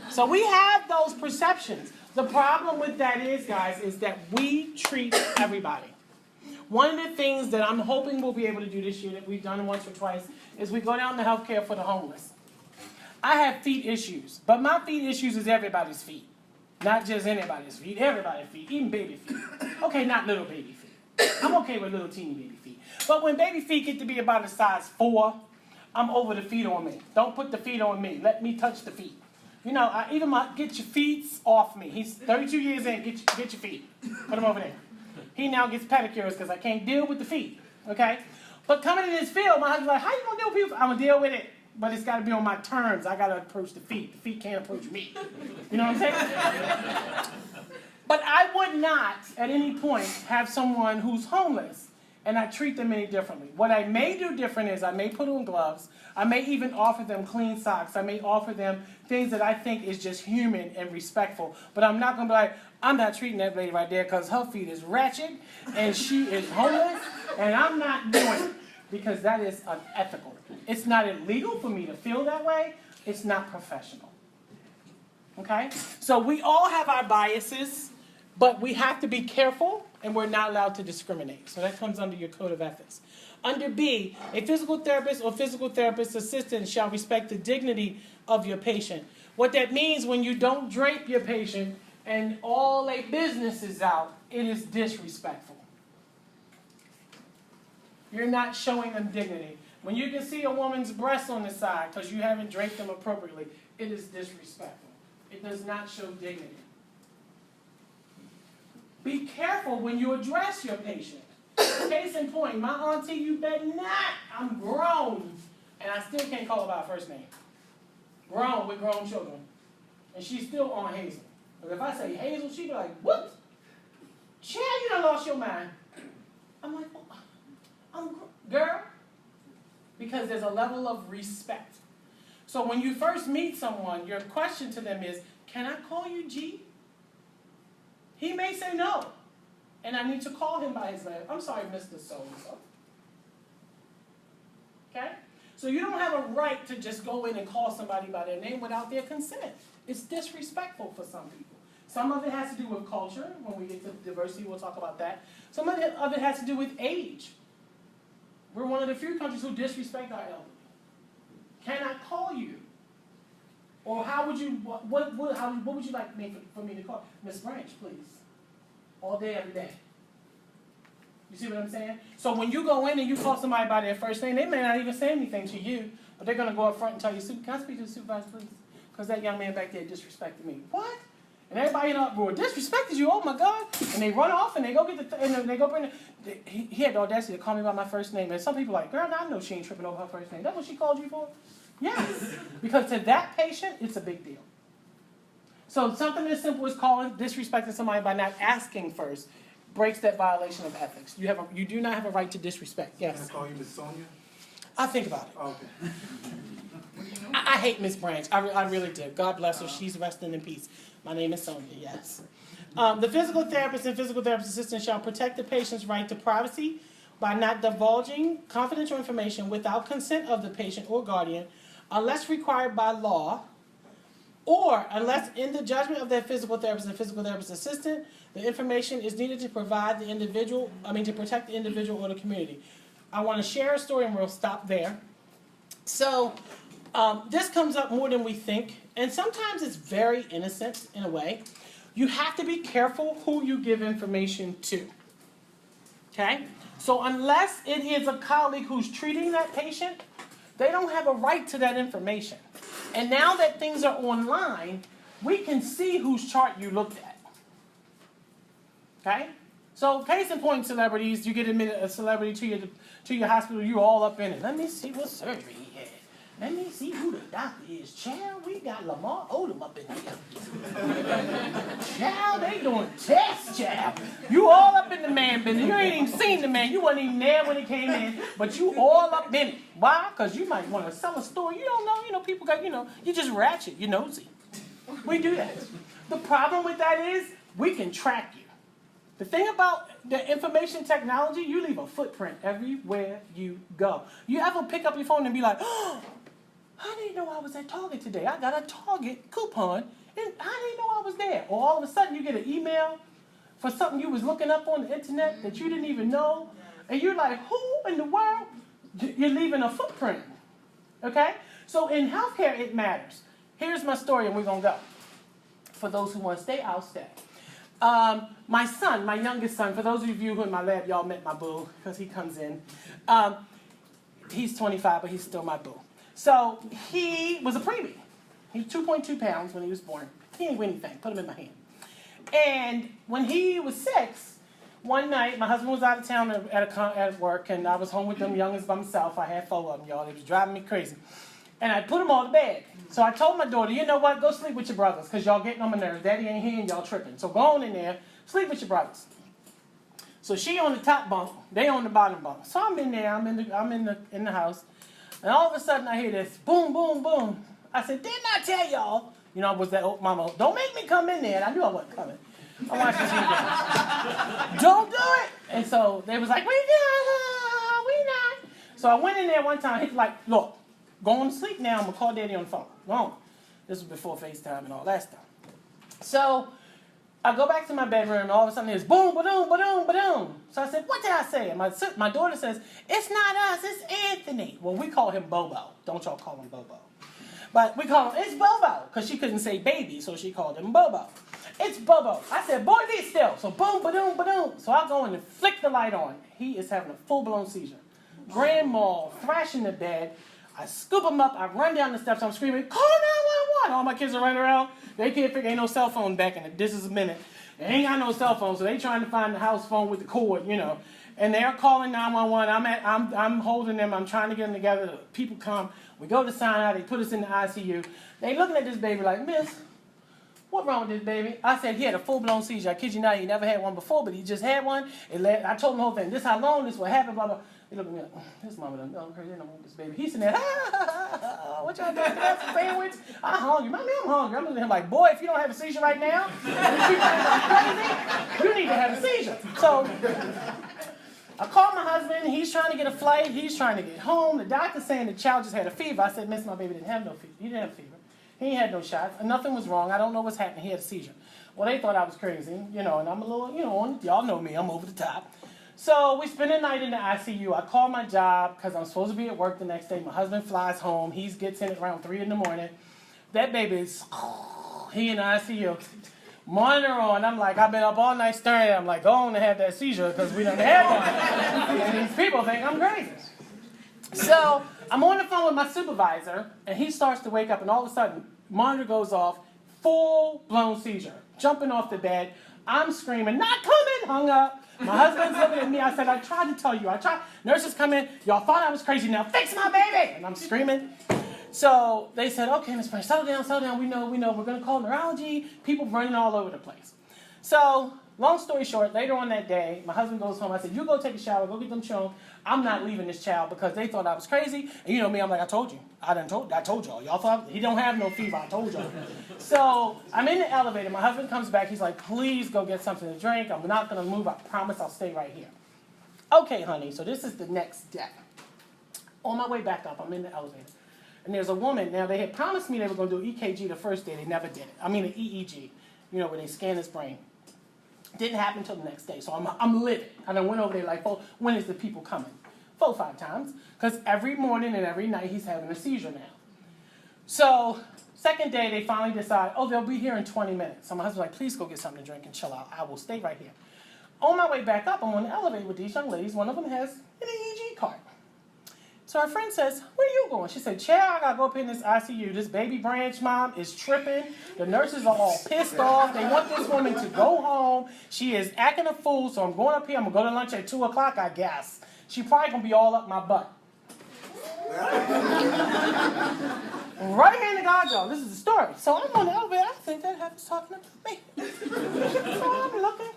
So we have those perceptions. The problem with that is, guys, is that we treat everybody. One of the things that I'm hoping we'll be able to do this year that we've done once or twice is we go down to healthcare for the homeless. I have feet issues, but my feet issues is everybody's feet. Not just anybody's feet, everybody's feet, even baby feet. Okay, not little baby feet. I'm okay with little teeny baby feet. But when baby feet get to be about a size 4, I'm over the feet on me. Don't put the feet on me. Let me touch the feet. Get your feet off me. He's 32 years in, get your feet. Put him over there. He now gets pedicures because I can't deal with the feet, okay? But coming in this field, my husband's like, how you going to deal with people? I'm going to deal with it. But it's got to be on my terms. I got to approach the feet. The feet can't approach me. You know what I'm saying? But I would not, at any point, have someone who's homeless and I treat them any differently. What I may do different is I may put on gloves. I may even offer them clean socks. I may offer them things that I think is just human and respectful. But I'm not going to be like, I'm not treating that lady right there because her feet is ratchet and she is homeless and I'm not doing it because that is unethical. It's not illegal for me to feel that way. It's not professional. Okay? So we all have our biases. But we have to be careful, and we're not allowed to discriminate. So that comes under your code of ethics. Under B, a physical therapist or physical therapist assistant shall respect the dignity of your patient. What that means, when you don't drape your patient and all their business is out, it is disrespectful. You're not showing them dignity. When you can see a woman's breasts on the side because you haven't draped them appropriately, it is disrespectful. It does not show dignity. Be careful when you address your patient. Case in point, my auntie, you bet not, I'm grown, and I still can't call her by her first name. Grown with grown children. And she's still on Hazel. But if I say Hazel, she'd be like, what? Chad, you done lost your mind. I'm like, well, girl, because there's a level of respect. So when you first meet someone, your question to them is, can I call you G? He may say no. And I need to call him by his name. I'm sorry, Mr. So-and-so. Okay? So you don't have a right to just go in and call somebody by their name without their consent. It's disrespectful for some people. Some of it has to do with culture. When we get to diversity, we'll talk about that. Some of it has to do with age. We're one of the few countries who disrespect our elderly. Can I call you? Or how would you, what would you like for me to call? Miss Branch, please. All day, every day. You see what I'm saying? So when you go in and you call somebody by their first name, they may not even say anything to you, but they're going to go up front and tell you, can I speak to the supervisor, please? Because that young man back there disrespected me. What? And everybody in the uproar, disrespected you, oh my God. And they run off and they go get and they go bring he had the audacity to call me by my first name. And some people are like, girl, I know she ain't tripping over her first name. That's what she called you for? Yes. Because to that patient, it's a big deal. So something as simple as disrespecting somebody by not asking first breaks that violation of ethics. You do not have a right to disrespect. Yes. Can I call you Miss Sonia? I'll think about it. Okay. I hate Miss Branch. I really do. God bless her. She's resting in peace. My name is Sonia, yes. The physical therapist and physical therapist assistant shall protect the patient's right to privacy by not divulging confidential information without consent of the patient or guardian unless required by law, or unless in the judgment of their physical therapist and physical therapist assistant, the information is needed to protect the individual or the community. I want to share a story and we'll stop there. So this comes up more than we think, and sometimes it's very innocent in a way. You have to be careful who you give information to. Okay? So unless it is a colleague who's treating that patient, they don't have a right to that information. And now that things are online, we can see whose chart you looked at. Okay? So case in point, celebrities, you get admitted a celebrity to your hospital, you're all up in it. Let me see what surgery he had. Let me see who the doctor is. Child, we got Lamar Odom up in here. Child, they doing tests, child. You all up in the man business. You ain't even seen the man. You wasn't even there when he came in, but you all up in it. Why? Because you might want to sell a story. You don't know. People got, you just ratchet. You nosy. We do that. The problem with that is we can track you. The thing about the information technology, you leave a footprint everywhere you go. You ever pick up your phone and be like, oh, I didn't know I was at Target today. I got a Target coupon, and I didn't know I was there. Or all of a sudden you get an email for something you was looking up on the internet that you didn't even know, and you're like, who in the world? You're leaving a footprint, okay? So in healthcare, it matters. Here's my story, and we're going to go. For those who want to stay, I'll stay. My son, my youngest son, for those of you who in my lab, y'all met my boo, because he comes in. He's 25, but he's still my boo. So he was a preemie. He was 2.2 pounds when he was born. He ain't weigh anything. Put him in my hand. And when he was 6, one night, my husband was out of town at work, and I was home with them youngins by myself. I had 4 of them, y'all. They was driving me crazy. And I put them all to bed. So I told my daughter, you know what? Go sleep with your brothers, because y'all getting on my nerves. Daddy ain't here, and y'all tripping. So go on in there, sleep with your brothers. So she on the top bunk, they on the bottom bunk. So I'm in there, I'm in the house. And all of a sudden I hear this boom, boom, boom. I said, didn't I tell y'all? It was that old mama, don't make me come in there. And I knew I wasn't coming. I watched the TV. Don't do it. And so they was like, we not. So I went in there one time. He's like, look, go on to sleep now. I'm going to call Daddy on the phone. Go on. This was before FaceTime and all that stuff. So I go back to my bedroom, and all of a sudden there's boom, ba-doom, ba-doom, ba-doom. So I said, what did I say? And my daughter says, it's not us, it's Anthony. Well, we call him Bobo. Don't y'all call him Bobo. But we call him, it's Bobo, because she couldn't say baby, so she called him Bobo. It's Bobo. I said, boy, be still. So boom, ba-doom, ba-doom. So I go in and flick the light on. He is having a full-blown seizure. Grand mal, thrashing the bed. I scoop him up. I run down the steps. I'm screaming, call 911. All my kids are running around. They can't figure, ain't no cell phone back in it. This is a minute. They ain't got no cell phone, so they trying to find the house phone with the cord, you know. And they're calling 911. I'm holding them. I'm trying to get them together. People come. We go to Sinai. They put us in the ICU. They looking at this baby like, Miss, what wrong with this baby? I said, he had a full-blown seizure. I kid you not, he never had one before, but he just had one. I told him the whole thing. This how long, this what happened, blah, blah. They look at me like, this mama done crazy, they don't want this baby. He's sitting there, what y'all doing? That's a sandwich? I'm hungry. Mommy, I'm hungry. I'm looking at him like, boy, if you don't have a seizure right now, you need to have a seizure. So I called my husband. He's trying to get a flight. He's trying to get home. The doctor's saying the child just had a fever. I said, Miss, my baby didn't have no fever. He didn't have a fever. He ain't had no shots. Nothing was wrong. I don't know what's happening. He had a seizure. Well, they thought I was crazy, you know, and I'm a little, you know, y'all know me. I'm over the top. So we spend the night in the ICU. I call my job because I'm supposed to be at work the next day. My husband flies home. He gets in at around 3 in the morning. That baby's, he in the ICU. Monitor on. I'm like, I've been up all night staring at him. I'm like, go on and have that seizure because we done had one. And these people think I'm crazy. So I'm on the phone with my supervisor, and he starts to wake up, and all of a sudden, monitor goes off, full-blown seizure, jumping off the bed. I'm screaming, not coming, hung up. My husband's looking at me. I said, I tried to tell you. I tried. Nurses come in. Y'all thought I was crazy. Now fix my baby. And I'm screaming. So they said, okay, Ms. Price, settle down. We know. We're going to call neurology. People running all over the place. So long story short, later on that day, my husband goes home. I said, you go take a shower. Go get them shown. I'm not leaving this child because they thought I was crazy. And you know me, I'm like, I told you. I told y'all. Y'all thought he don't have no fever. I told y'all. So I'm in the elevator. My husband comes back. He's like, please go get something to drink. I'm not going to move. I promise I'll stay right here. Okay, honey. So this is the next step. On my way back up, I'm in the elevator. And there's a woman. Now, they had promised me they were going to do EKG the first day. They never did it. I mean, an EEG, you know, where they scan his brain. Didn't happen until the next day. So I'm livid. I done went over there like, oh, when is the people coming? 4 or 5 times. Because every morning and every night he's having a seizure now. So second day, they finally decide, oh, they'll be here in 20 minutes. So my husband's like, please go get something to drink and chill out. I will stay right here. On my way back up, I'm on the elevator with these young ladies. One of them has an EEG card. So our friend says, where are you going? She said, Child, I got to go up in this ICU. This baby Branch mom is tripping. The nurses are all pissed off. They want this woman to go home. She is acting a fool, so I'm going up here. I'm going to go to lunch at 2 o'clock, I guess. She probably going to be all up my butt. Right here in the God, y'all. This is the story. So I'm on the elevator. I think that happens talking about me. So I'm looking.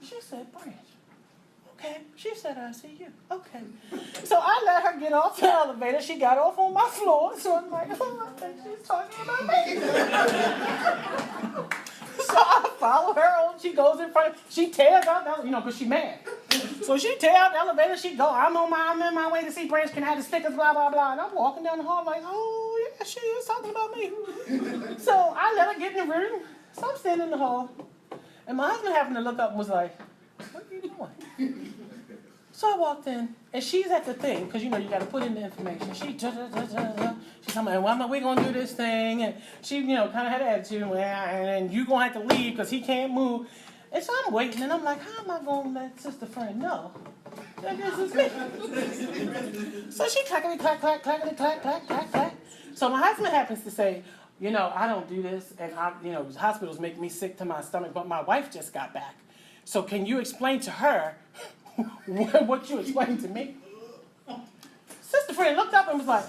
She said, Branch. Okay. She said, I see you. Okay. So I let her get off the elevator. She got off on my floor. So I'm like, oh, I think she's talking about me. So I follow her on. She goes in front. She tears out the elevator, you know, because she's mad. So she tears out the elevator. She go, I'm in my way to see Branch. Can I have the stickers, blah, blah, blah. And I'm walking down the hall like, oh, yeah, she is talking about me. So I let her get in the room. So I'm standing in the hall. And my husband happened to look up and was like, what are you doing? So I walked in, and she's at the thing, because, you know, you got to put in the information. She's talking about, well, we're going to do this thing. And she, you know, kind of had an attitude, and you're going to have to leave because he can't move. And so I'm waiting, and I'm like, how am I going to let Sister Friend know that this is me? So she clackety, clack, clack, clackety, clack, clack, clack, clack. So my husband happens to say, you know, I don't do this, and, you know, hospitals make me sick to my stomach, but my wife just got back. So can you explain to her what you explained to me? Sister Friend looked up and was like,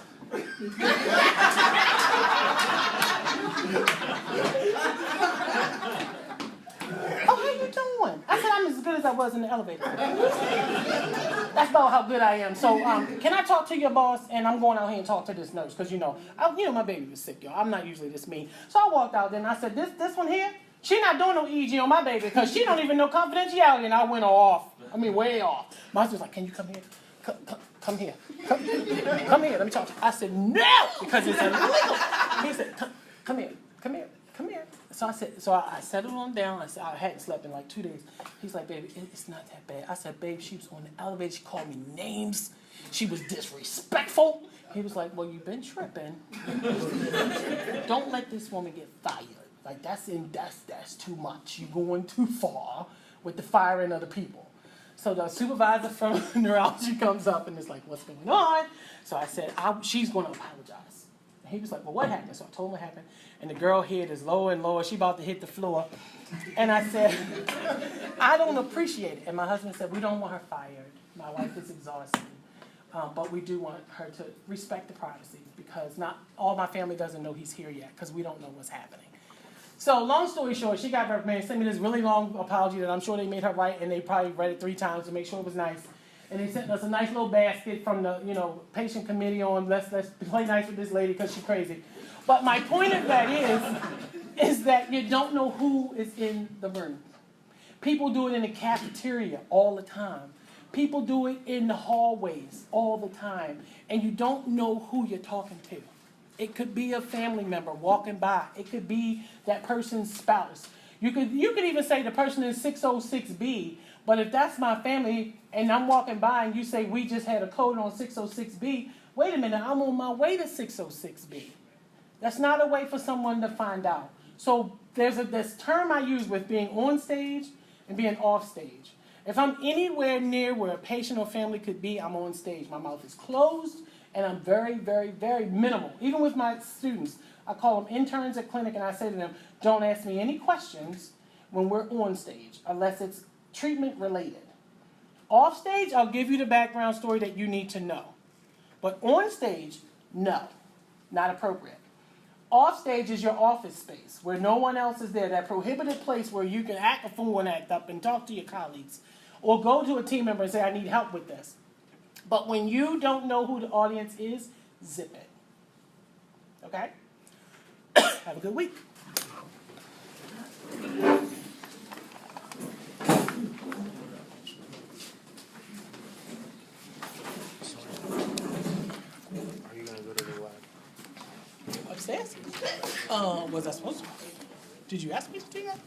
oh, how you doing? I said, I'm as good as I was in the elevator. That's about how good I am. So can I talk to your boss? And I'm going out here and talk to this nurse because, you know, my baby was sick, y'all. I'm not usually this mean. So I walked out there and I said, this one here, she not doing no EEG on my baby because she don't even know confidentiality. And I went off. I mean, way off. My husband's like, can you come here? Come here. Come here. Let me talk to you. I said, no, because it's illegal. He said, come here. So I said, so I settled on down. I said, I hadn't slept in like 2 days. He's like, baby, it's not that bad. I said, babe, she was on the elevator. She called me names. She was disrespectful. He was like, well, you've been tripping. Don't let this woman get fired. Like, that's too much. You're going too far with the firing of the people. So the supervisor from neurology comes up and is like, what's going on? So I said, she's going to apologize. And he was like, well, what happened? So I told him what happened. And the girl head is lower and lower. She about to hit the floor. And I said, I don't appreciate it. And my husband said, we don't want her fired. My wife is exhausted. But we do want her to respect the privacy because not all my family doesn't know he's here yet because we don't know what's happening. So long story short, she got reprimanded, sent me this really long apology that I'm sure they made her write, and they probably read it 3 times to make sure it was nice. And they sent us a nice little basket from the patient committee on let's play nice with this lady because she's crazy. But my point of that is that you don't know who is in the room. People do it in the cafeteria all the time. People do it in the hallways all the time, and you don't know who you're talking to. It could be a family member walking by. It could be that person's spouse. You could even say the person is 606B, but if that's my family and I'm walking by and you say we just had a code on 606B, wait a minute, I'm on my way to 606B. That's not a way for someone to find out. So there's this term I use with being on stage and being off stage. If I'm anywhere near where a patient or family could be, I'm on stage. My mouth is closed, and I'm very, very, very minimal. Even with my students, I call them interns at clinic, and I say to them, don't ask me any questions when we're on stage, unless it's treatment related. Off stage, I'll give you the background story that you need to know. But on stage, no, not appropriate. Off stage is your office space, where no one else is there, that prohibited place where you can act a fool and act up and talk to your colleagues, or go to a team member and say, I need help with this. But when you don't know who the audience is, zip it. Okay? Have a good week. Are you gonna go to the lab? Upstairs? Was I supposed to? Did you ask me to do that?